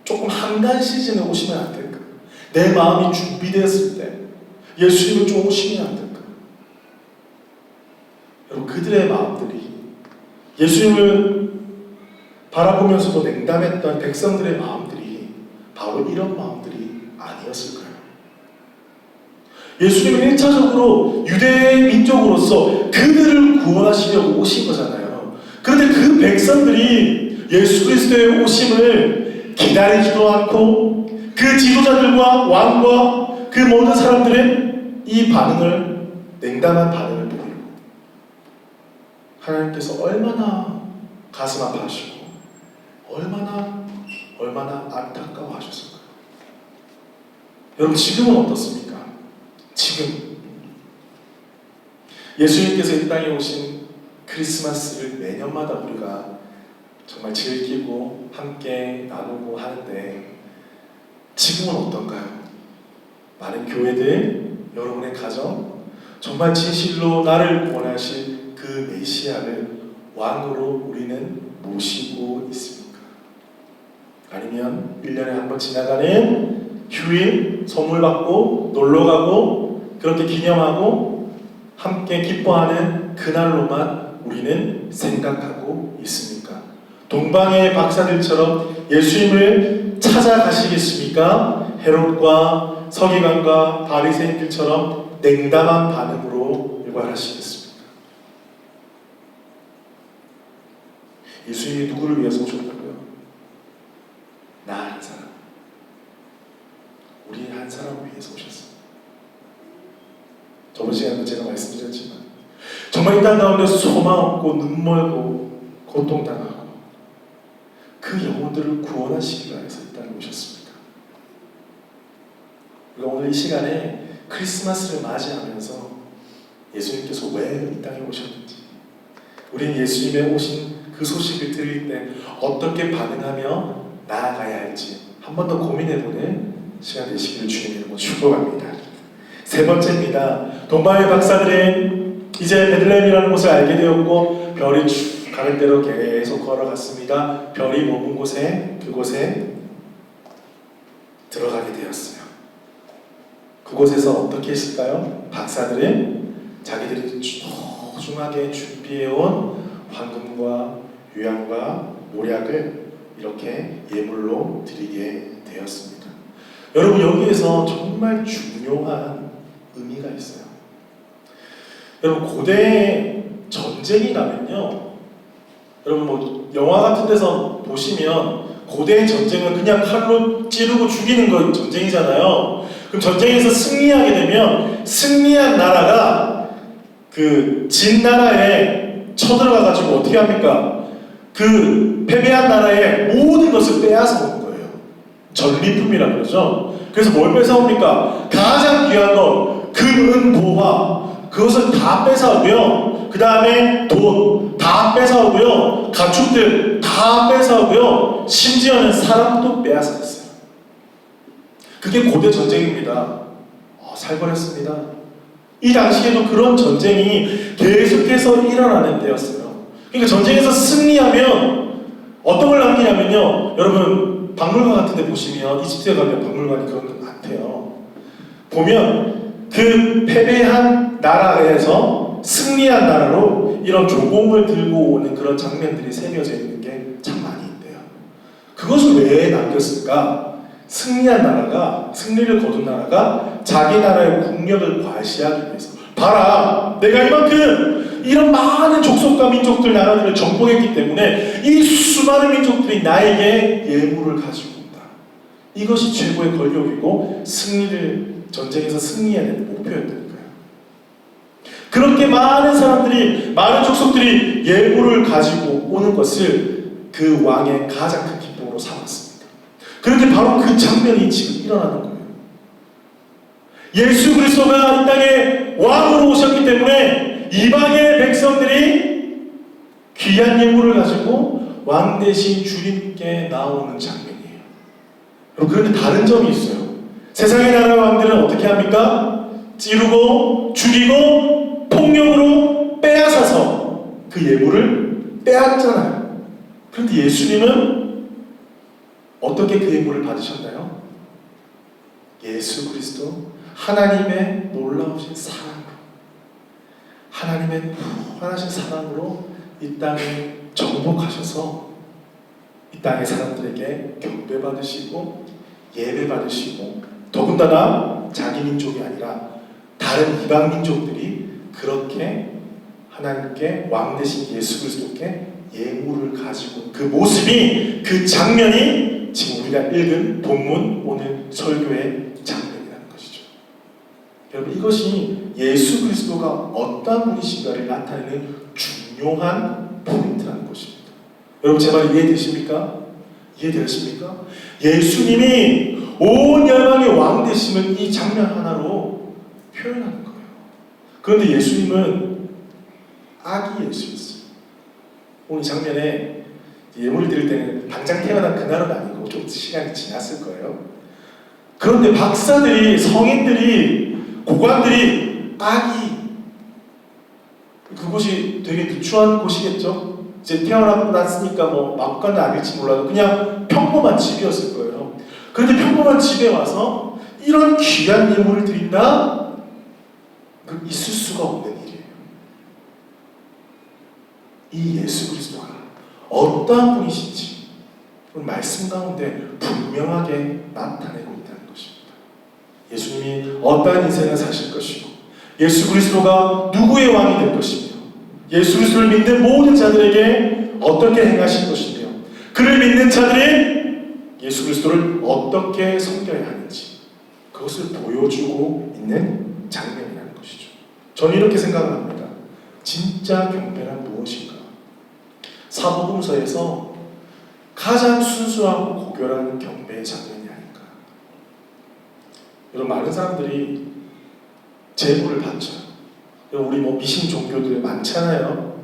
조금 한가한 시즌에 오시면 안 될까? 내 마음이 준비되었을 때 예수님을 좀 오시면 안 될까? 여러분 그들의 마음들이 예수님을 바라보면서도 냉담했던 백성들의 마음들이 바로 이런 마음들이 아니었을까요? 예수님은 1차적으로 유대의 민족으로서 그들을 구원하시려고 오신 거잖아요. 그런데 그 백성들이 예수 그리스도의 오심을 기다리지도 않고 그 지도자들과 왕과 그 모든 사람들의 이 반응을 냉담한 반응을 보이고 하나님께서 얼마나 가슴 아파하시고 얼마나 안타까워하셨을까요? 여러분 지금은 어떻습니까? 지금 예수님께서 이 땅에 오신 크리스마스를 매년마다 우리가 정말 즐기고 함께 나누고 하는데 지금은 어떤가요? 많은 교회들, 여러분의 가정 정말 진실로 나를 구원하실 그 메시아를 왕으로 우리는 모시고 있습니까? 아니면 1년에 한 번 지나가는 휴일, 선물 받고 놀러가고 그렇게 기념하고 함께 기뻐하는 그날로만 우리는 생각하고 있습니까? 동방의 박사들처럼 예수님을 찾아가시겠습니까? 헤롯과 서기관과 바리새인들처럼 냉담한 반응으로 일관하시겠습니까? 예수님이 누구를 위해서 오셨다고요? 나 한 사람, 우리 한 사람을 위해서 오셨어요. 저번 시간에도 제가 말씀드렸지만 정말 이 땅 가운데 소망 없고 눈 멀고 고통당하고 그 영혼들을 구원하시기 위해서 이 땅에 오셨습니다. 우리가 오늘 이 시간에 크리스마스를 맞이하면서 예수님께서 왜 이 땅에 오셨는지, 우리는 예수님의 오신 그 소식을 들을 때 어떻게 반응하며 나아가야 할지 한 번 더 고민해보는 시간 되시기를 주님의 이름으로 축복합니다. 세 번째입니다. 동방의 박사들은 이제 베들레헴이라는 곳을 알게 되었고 별이 쭉 가는 대로 계속 걸어갔습니다. 별이 머문 곳에 그곳에 들어가게 되었어요. 그곳에서 어떻게 했을까요? 박사들은 자기들이 소중하게 준비해온 황금과 유향과 모략을 이렇게 예물로 드리게 되었습니다. 여러분, 여기에서 정말 중요한 의미가 있어요. 여러분, 고대 전쟁이 나면요, 여러분 뭐 영화 같은 데서 보시면 고대 전쟁은 그냥 칼로 찌르고 죽이는 거 전쟁이잖아요. 그럼 전쟁에서 승리하게 되면 승리한 나라가 그 진 나라에 쳐들어가가지고 어떻게 합니까? 그 패배한 나라의 모든 것을 빼앗아 오는 거예요. 전리품이라 그러죠. 그래서 뭘 뺏어옵니까? 가장 귀한 것, 금, 은, 보화, 그것을 다 뺏어오고요. 그 다음에 돈 다 뺏어오고요. 가축들 다 뺏어오고요. 심지어는 사람도 빼앗았어요. 그게 고대 전쟁입니다. 살벌했습니다. 이 당시에도 그런 전쟁이 계속해서 일어나는 때였어요. 그러니까 전쟁에서 승리하면 어떤 걸 남기냐면요, 여러분 박물관 같은 데 보시면 이집트에 가면 박물관이 그런 것 같아요. 보면 그 패배한 나라에서 승리한 나라로 이런 조공을 들고 오는 그런 장면들이 새겨져 있는 게 참 많이 있대요. 그것을 왜 남겼을까? 승리한 나라가, 승리를 거둔 나라가 자기 나라의 국력을 과시하기 위해서, 봐라, 내가 이만큼 이런 많은 족속과 민족들, 나라들을 정복했기 때문에 이 수많은 민족들이 나에게 예물을 가지고 온다. 이것이 최고의 권력이고 전쟁에서 승리해야 되는 목표였다는 거예요. 그렇게 많은 사람들이, 많은 족속들이 예물을 가지고 오는 것을 그 왕의 가장 큰 기쁨으로 삼았습니다. 그런데 바로 그 장면이 지금 일어나는 거예요. 예수 그리스도가 이 땅에 왕으로 오셨기 때문에 이방의 백성들이 귀한 예물을 가지고 왕 대신 주님께 나오는 장면이에요. 그런데 다른 점이 있어요. 세상의 나라 왕들은 어떻게 합니까? 찌르고 죽이고 폭력으로 빼앗아서 그 예물을 빼앗잖아요. 그런데 예수님은 어떻게 그 예물을 받으셨나요? 예수 그리스도 하나님의 놀라우신 사랑으로, 하나님의 무한하신 사랑으로 이 땅에 정복하셔서 이 땅의 사람들에게 경배받으시고 예배받으시고, 더군다나 자기 민족이 아니라 다른 이방 민족들이 그렇게 하나님께 왕 대신 예수 그리스도께 예물을 가지고 그 모습이, 그 장면이 지금 우리가 읽은 본문 오늘 설교의 장면이라는 것이죠. 여러분, 이것이 예수 그리스도가 어떤 분이신가를 나타내는 중요한 포인트라는 것입니다. 여러분, 제 말 이해되십니까? 이해되십니까? 예수님이 온 열방의 왕 되심을 이 장면 하나로 표현하는 거예요. 그런데 예수님은 아기 예수였어요. 오늘 장면에 예물을 드릴 때는 당장 태어난 그날은 아니고 좀 시간이 지났을 거예요. 그런데 박사들이, 성인들이, 고관들이 아기, 그곳이 되게 누추한 곳이겠죠? 이제 태어났으니까 뭐 마구간은 아닐지 몰라도 그냥 평범한 집이었을 거예요. 그런데 평범한 집에 와서 이런 귀한 예물을 드린다? 그 있을 수가 없는 일이에요. 이 예수 그리스도가 어떠한 분이신지 말씀 가운데 분명하게 나타내고 있다는 것입니다. 예수님이 어떠한 인생을 사실 것이고 예수 그리스도가 누구의 왕이 될 것이며 예수 그리스도를 믿는 모든 자들에게 어떻게 행하실 것이며 그를 믿는 자들이 예수 그리스도를 어떻게 섬겨야 하는지 그것을 보여주고 있는 장면이라는 것이죠. 저는 이렇게 생각을 합니다. 진짜 경배란 무엇인가? 사복음서에서 가장 순수하고 고결한 경배의 장면이 아닌가. 여러분, 많은 사람들이 제물을 바쳐요. 우리 뭐 미신 종교들 많잖아요.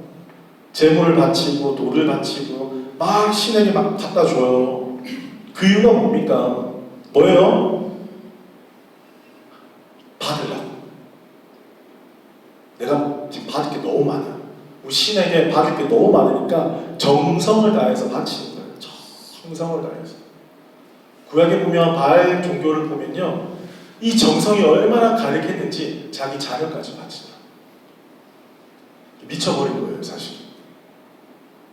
제물을 바치고 돌을 바치고 막 신에게 막 갖다 줘요. 그 이유가 뭡니까? 뭐예요? 받으려고. 내가 지금 받을 게 너무 많아. 우리 신에게 받을 게 너무 많으니까 정성을 다해서 바치는 거예요. 정성을 다해서. 구약에 보면 바알 종교를 보면요, 이 정성이 얼마나 가득했는지 자기 자녀까지 바친다. 미쳐버린 거예요, 사실.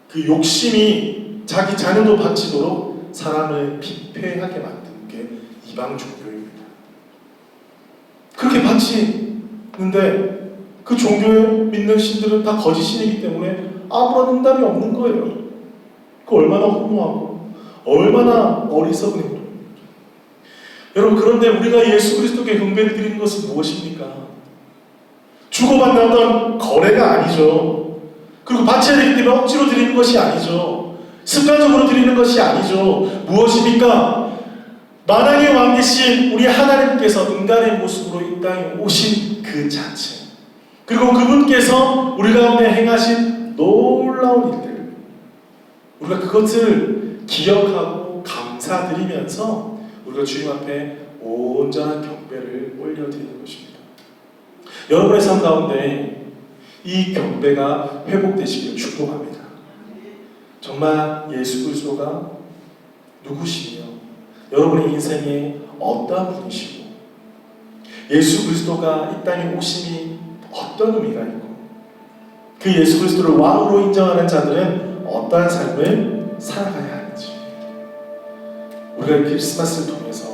그 욕심이 자기 자녀도 바치도록 사람을 피폐하게 만든 게 이방 종교입니다. 그렇게 바치는데 그 종교에 믿는 신들은 다 거짓신이기 때문에 아무런 응답이 없는 거예요. 그 얼마나 허무하고 얼마나 어리석은 행동입니다. 여러분, 그런데 우리가 예수 그리스도께 경배를 드리는 것은 무엇입니까? 주고받는 어떤 거래가 아니죠. 그리고 바쳐야 되기 때문에 억지로 드리는 것이 아니죠. 습관적으로 드리는 것이 아니죠. 무엇입니까? 만왕의 왕 되신 우리 하나님께서 인간의 모습으로 이 땅에 오신 그 자체, 그리고 그분께서 우리 가운데 행하신 놀라운 일들, 우리가 그것을 기억하고 감사드리면서 우리가 주님 앞에 온전한 경배를 올려드리는 것입니다. 여러분의 삶 가운데 이 경배가 회복되시길 축복합니다. 정말 예수 그리스도가 누구시며 여러분의 인생에 어떠한 분이시고 예수 그리스도가 이 땅에 오심이 어떤 의미가 있고 그 예수 그리스도를 왕으로 인정하는 자들은 어떠한 삶을 살아가야 하는지 우리가 크리스마스를 통해서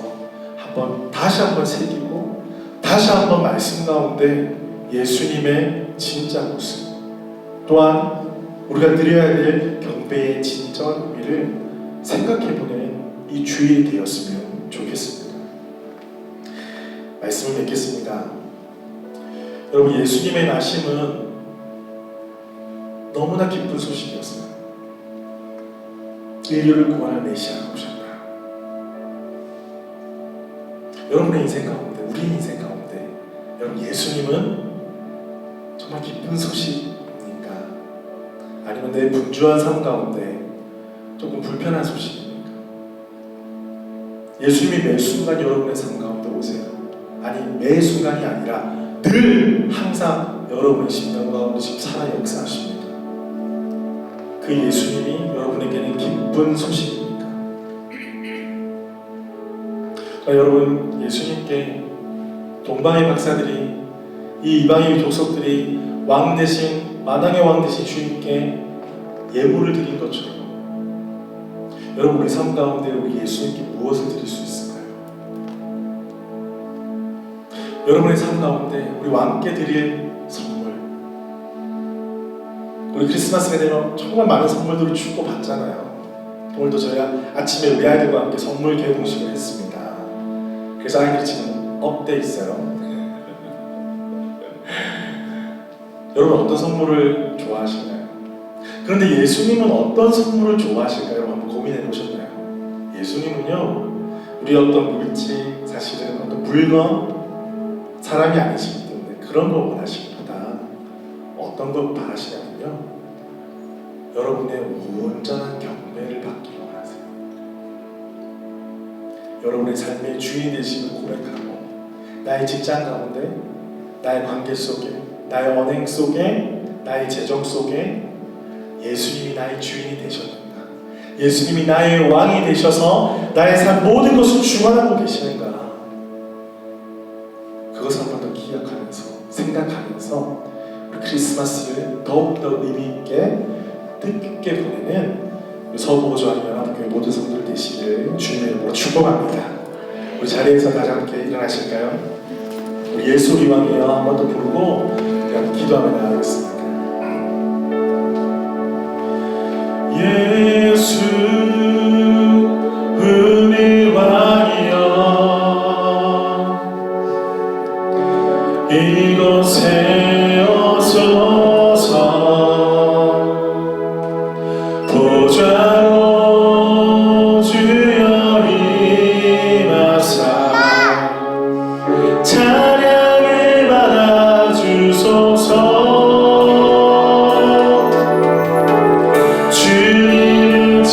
다시 한번 새기고 다시 한번 말씀 가운데 예수님의 진짜 모습, 또한 우리가 드려야 될 경배의 진정한 의미를 생각해보는 이 주일이 되었으면 좋겠습니다. 말씀을 맺겠습니다. 여러분, 예수님의 나심은 너무나 기쁜 소식이었어요. 인류를 구원할 메시아가 오셨다. 여러분의 인생 가운데, 우리 인생 가운데 여러분, 예수님은 정말 기쁜 소식입니까? 아니면 내 분주한 삶 가운데 조금 불편한 소식입니까? 예수님이 매 순간 여러분의 삶 가운데 오세요. 아니, 매 순간이 아니라 늘 항상 여러분의 심령 가운데 지금 살아 역사하십니다. 그 예수님이 여러분에게는 기쁜 소식입니까? 여러분, 예수님께 동방의 박사들이, 이 이방의 족속들이 왕 대신, 만왕의 왕 대신 주님께 예물을 드린 것처럼 여러분, 우리 삶 가운데 우리 예수님께 무엇을 드릴 수 있을까요? 여러분의 삶 가운데 우리 왕께 드릴 선물, 우리 크리스마스가 되면 정말 많은 선물들을 주고 받잖아요. 오늘도 저희가 아침에 우리 아이들과 함께 선물 개봉식을 했습니다. 그래서 아이들이 지금 업돼 있어요. 여러분, 어떤 선물을 좋아하시나요? 그런데 예수님은 어떤 선물을 좋아하실까요? 한번 고민해 보셨나요? 예수님은요, 우리 어떤 물질, 사실은 어떤 물건, 사람이 아니시기 때문에 그런 걸 원하시기보다 어떤 걸 바라시냐면요, 여러분의 온전한 경배를 받기를 원하세요. 여러분의 삶의 주인 되심을 고백하고 나의 직장 가운데, 나의 관계 속에, 나의 언행 속에, 나의 재정 속에 예수님이 나의 주인이 되셨는가? 예수님이 나의 왕이 되셔서 나의 삶 모든 것을 주관하고 계시는가? 그것을 한 번 더 기억하면서 생각하면서 우리 크리스마스를 더욱더 의미있게 뜻깊게 보내는 서부호주한 연합교회 모든 성도들 되시기를 주님의 이름으로 축복합니다. 우리 자리에서 다시 함께 일어나실까요? 우리 예수 우리 왕이여 한 번 더 부르고 우리 함께 기도하며 나아가겠습니다. 예수 우리 왕이여 이곳에 오소서 보좌로 주여 임하사 찬양을 받아주소서. 주님을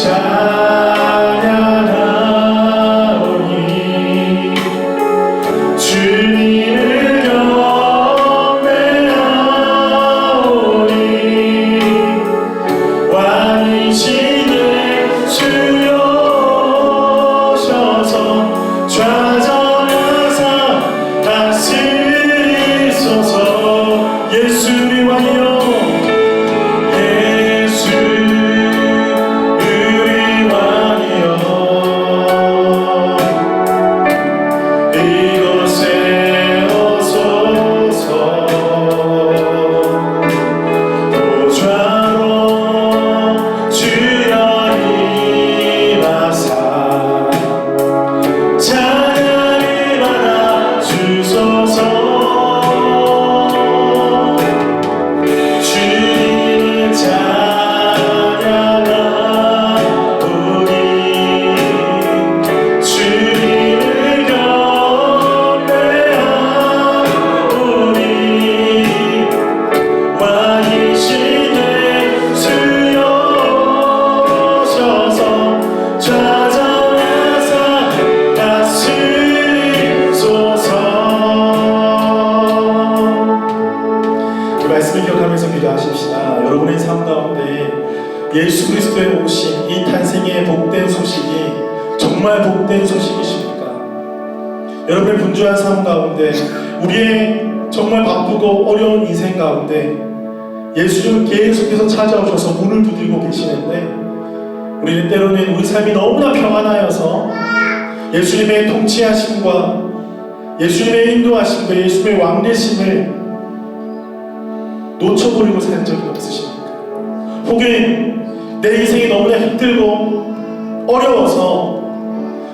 찬양하오니 주님을 경배하오니 왕이시네 주여 오셔서 좌정하사 다스리소서. 예수 우리 왕이여 예수 우리 왕이여 이곳에 오소서 보좌로 주여 임하사 찬양을 받아주소서. 주님을 찬양하오니 주님을 경배하오니 왕이시네 주여 오셔서 좌정하사 다스리소서. 이 말씀을 기억하면서 기도하십시다. 여러분의 삶 가운데 예수 그리스도의 오심, 이 탄생의 복된 소식이 정말 복된 소식이십니까? 여러분의 분주한 삶 가운데 우리의 정말 바쁘고 어려운 인생 가운데 예수님은 계속해서 찾아오셔서 문을 두드리고 계시는데 우리는 때로는 우리 삶이 너무나 평안하여서 예수님의 통치하심과 예수님의 인도하심과 예수님의 왕되심을 놓쳐버리고 사는 적이 없으십니까? 혹은 내 인생이 너무나 힘들고 어려워서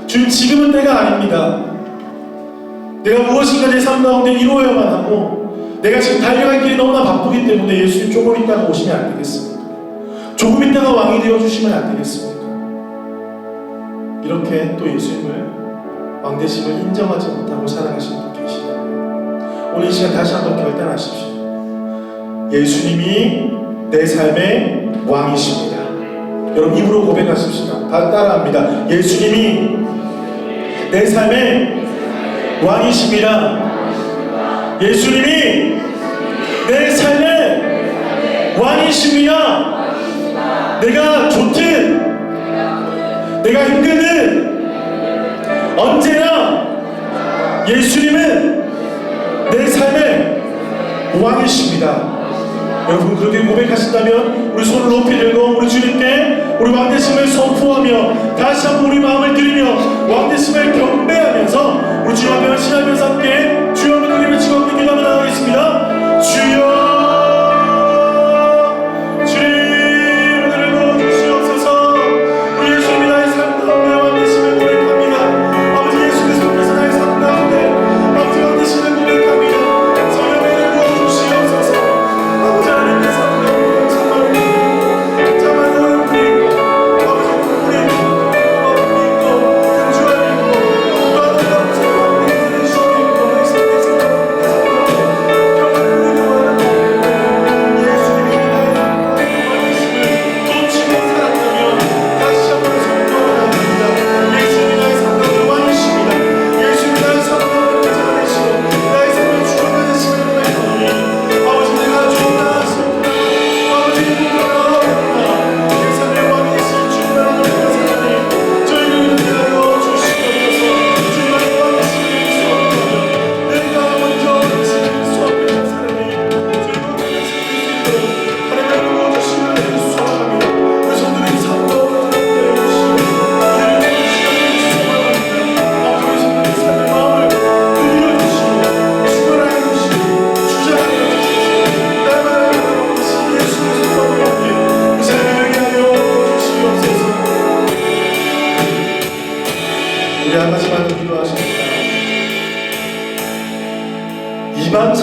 주님 지금은 때가 아닙니다. 내가 무엇인가 내 삶 가운데 이루어야만 하고 내가 지금 달려갈 길이 너무나 바쁘기 때문에 예수님 조금 있다가 오시면 안 되겠습니까? 조금 있다가 왕이 되어주시면 안 되겠습니까? 이렇게 또 예수님을 왕되심을 인정하지 못하고 살아가시는 분 계시다면 오늘 이 시간 다시 한번 결단하십시오. 예수님이 내 삶의 왕이십니다. 여러분 입으로 고백하십시다. 따라합니다. 예수님이 내 삶의 왕이십니다. 예수님이 내 삶의 왕이십니다. 내가 좋든 내가 힘들든 언제나 예수님은 내 삶의 왕이십니다. 여러분 그렇게 고백하신다면 우리 손을 높이 들고 우리 주님께 우리 왕되심을 선포하며 다시 한번 우리 마음을 드리며 왕되심을 경배하면서 우리 주님 앞에 헌신하면서 함께 주여 하는 그림을 치고 함께 기도하며 나가겠습니다. 주여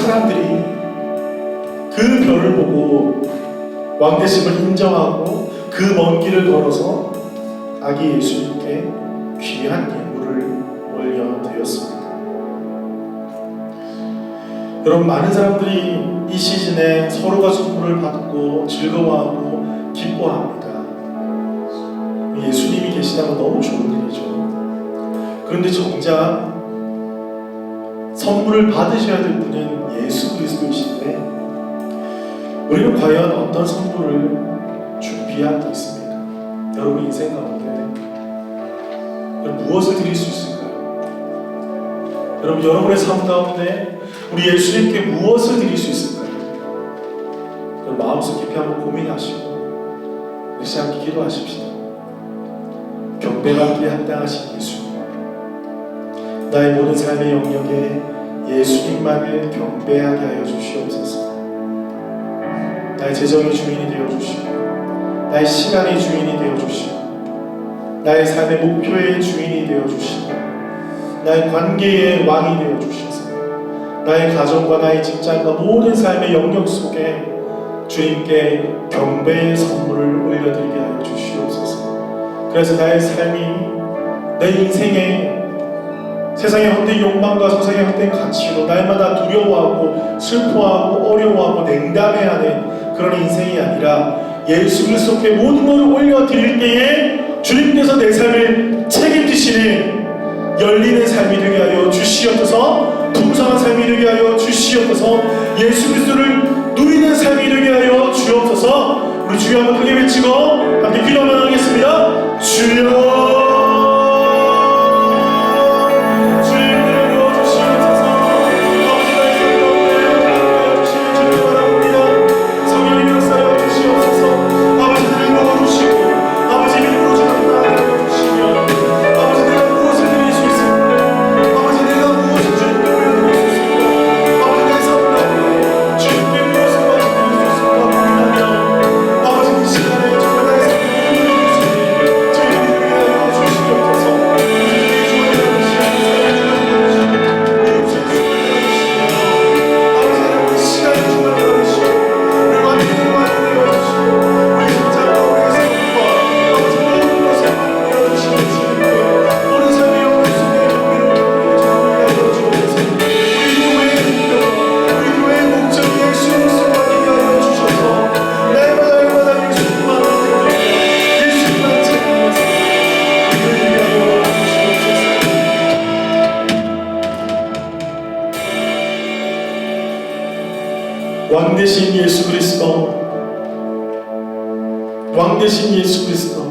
사람들이 그 별을 보고 왕되심을 인정하고 그 먼 길을 걸어서 아기 예수님께 귀한 예물을 올려드렸습니다. 여러분, 많은 사람들이 이 시즌에 서로가 선물을 받고 즐거워하고 기뻐합니다. 예수님이 계시다면 너무 좋은 일이죠. 그런데 정작 선물을 받으셔야 될 분은 예수 그리스도이신데 우리는 과연 어떤 선물을 준비하고 있습니까? 여러분 인생 가운데 무엇을 드릴 수 있을까요? 여러분, 여러분의 삶 가운데 우리 예수님께 무엇을 드릴 수 있을까요? 여러분, 마음속 깊이 한번 고민하시고 우리 함께 기도하십시다. 경배받기에 합당하신 예수님, 나의 모든 삶의 영역에 예수님만을 경배하게 하여 주시옵소서. 나의 재정의 주인이 되어 주시고, 나의 시간의 주인이 되어 주시고, 나의 삶의 목표의 주인이 되어 주시고, 나의 관계의 왕이 되어 주셔서 나의 가정과 나의 직장과 모든 삶의 영역 속에 주님께 경배의 선물을 올려드리게 하여 주시옵소서. 그래서 나의 삶이, 내 인생에 세상의 헛된 욕망과 세상의 헛된 가치로 날마다 두려워하고 슬퍼하고 어려워하고 냉담해하는 그런 인생이 아니라 예수 그리스도께 모든 것을 올려드릴 때에 주님께서 내 삶을 책임지시는 열리는 삶이 되게 하여 주시옵소서. 풍성한 삶이 되게 하여 주시옵소서. 예수 그리스도를 누리는 삶이 되게 하여 주옵소서. 우리 주여 한번 크게 외치고 함께 기도하면 하겠습니다. 주여, 왕되신 예수 그리스도, 왕되신 예수 그리스도,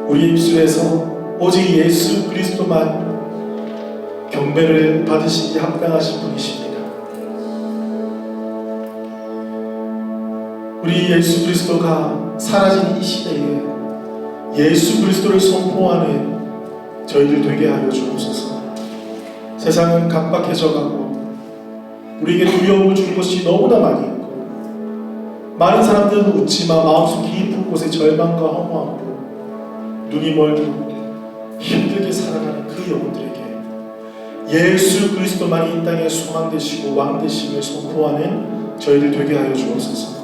우리 입술에서 오직 예수 그리스도만 경배를 받으시기에 합당하신 분이십니다. 우리 예수 그리스도가 사라진 이 시대에 예수 그리스도를 선포하는 저희들 되게 하여 주옵소서. 세상은 각박해져가고 우리에게 두려움을 줄 것이 너무나 많이 있고, 많은 사람들은 웃지만 마음속 깊은 곳에 절망과 허무함으로 눈이 멀고 힘들게 살아가는 그 영혼들에게 예수 그리스도만이 이 땅의 소망 되시고 왕 되심을 선포하는 저희들 되게 하여 주옵소서.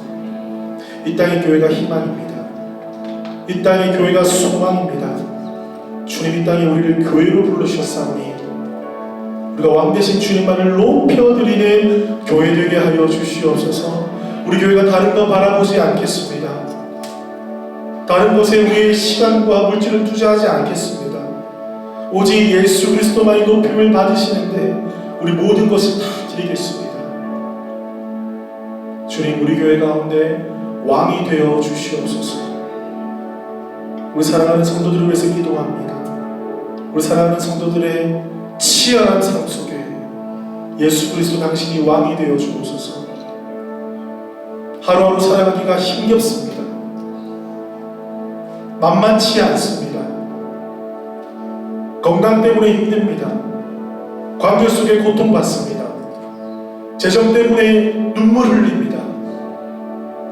이 땅의 교회가 희망입니다. 이 땅의 교회가 소망입니다. 주님, 이 땅에 우리를 교회로 부르셨사오니 우리가 왕되신 주님만을 높여드리는 교회 되게 하여 주시옵소서. 우리 교회가 다른 거 바라보지 않겠습니다. 다른 것에 우리의 시간과 물질을 투자하지 않겠습니다. 오직 예수 그리스도만이 높임을 받으시는데 우리 모든 것을 다 드리겠습니다. 주님, 우리 교회 가운데 왕이 되어 주시옵소서. 우리 사랑하는 성도들을 위해서 기도합니다. 우리 사랑하는 성도들의 치열한 삶 속에 예수 그리스도 당신이 왕이 되어 주옵소서. 하루하루 살아가기가 힘겹습니다. 만만치 않습니다. 건강 때문에 힘듭니다. 관계 속에 고통받습니다. 재정 때문에 눈물 흘립니다.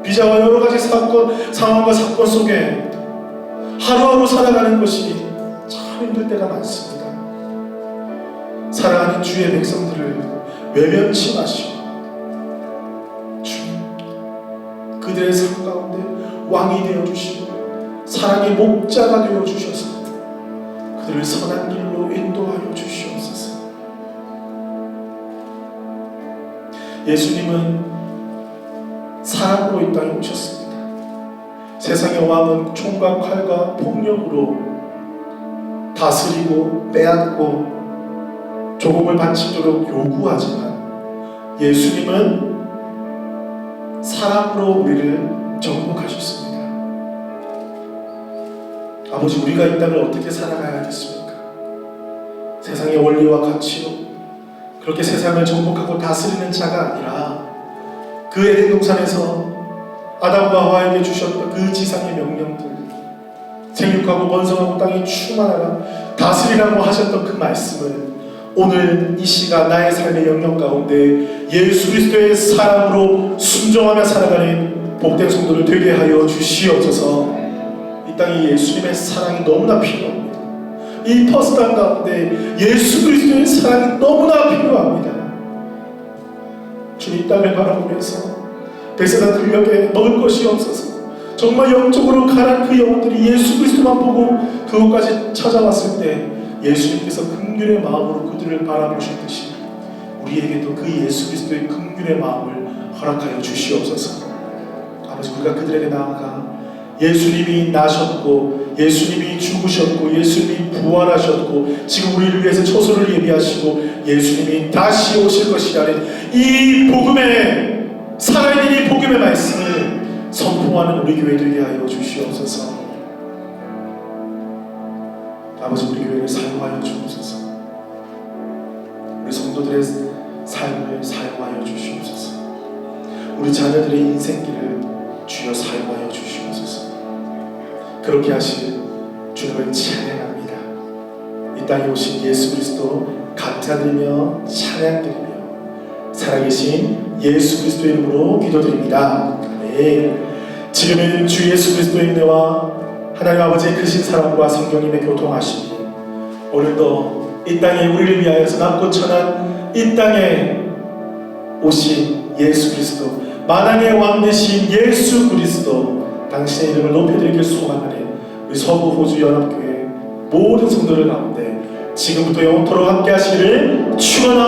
비자와 여러 가지 상황과 사건 속에 하루하루 살아가는 것이 참 힘들 때가 많습니다. 사랑하는 주의 백성들을 외면치 마시고 주님 그들의 삶 가운데 왕이 되어주시고 사랑의 목자가 되어주셔서 그들을 선한 길로 인도하여 주시옵소서. 예수님은 사랑으로 이 땅에 오셨습니다. 세상의 왕은 총과 칼과 폭력으로 다스리고 빼앗고 조공을 바치도록 요구하지만 예수님은 사랑으로 우리를 정복하셨습니다. 아버지, 우리가 이 땅을 어떻게 살아가야겠습니까? 세상의 원리와 가치로 그렇게 세상을 정복하고 다스리는 자가 아니라 그 에덴 동산에서 아담과 하와에게 주셨던 그 지상의 명령들, 생육하고 번성하고 땅에 충만하라 다스리라고 하셨던 그 말씀을 오늘 이 시간 나의 삶의 영역 가운데 예수 그리스도의 사랑으로 순종하며 살아가는 복된 성도를 되게 하여 주시옵소서. 이 땅에 예수님의 사랑이 너무나 필요합니다. 이 퍼스트 가운데 예수 그리스도의 사랑이 너무나 필요합니다. 주님, 이 땅을 바라보면서 베세다 들녘에 먹을 것이 없어서 정말 영적으로 가난 그 영혼들이 예수 그리스도만 보고 그곳까지 찾아왔을 때 예수님께서 긍휼의 마음으로 그들을 바라보셨듯이 우리에게도 그 예수 그리스도의 긍휼의 마음을 허락하여 주시옵소서. 아버지, 우리가 그들에게 나아가 예수님이 나셨고 예수님이 죽으셨고 예수님이 부활하셨고 지금 우리를 위해서 처소를 예비하시고 예수님이 다시 오실 것이라는 이 복음의 살아있는 이 복음의 말씀을 선포하는 우리 교회 되게 하여 주시옵소서. 아버지, 우리 교회를 사용하여 주옵소서. 우리 성도들의 삶을 사용하여 주시옵소서. 우리 자녀들의 인생길을 주여 사용하여 주시옵소서. 그렇게 하실 주님을 찬양합니다. 이 땅에 오신 예수 그리스도 감사드리며 찬양드리며 살아계신 예수 그리스도의 이름으로 기도드립니다. 아멘. 지금은 주 예수 그리스도의 은혜와 하나님 아버지의 크신 사랑과 성령님의 교통하심이 오늘도 이 땅에 우리를 위하여서 낮고 천한 이 땅에 오신 예수 그리스도, 만왕의 왕 되신 예수 그리스도, 당신의 이름을 높여드리길 소망하는 우리 서부 호주 연합교회 모든 성도들 가운데 지금부터 영원토록 함께 하시기를 축원합니다.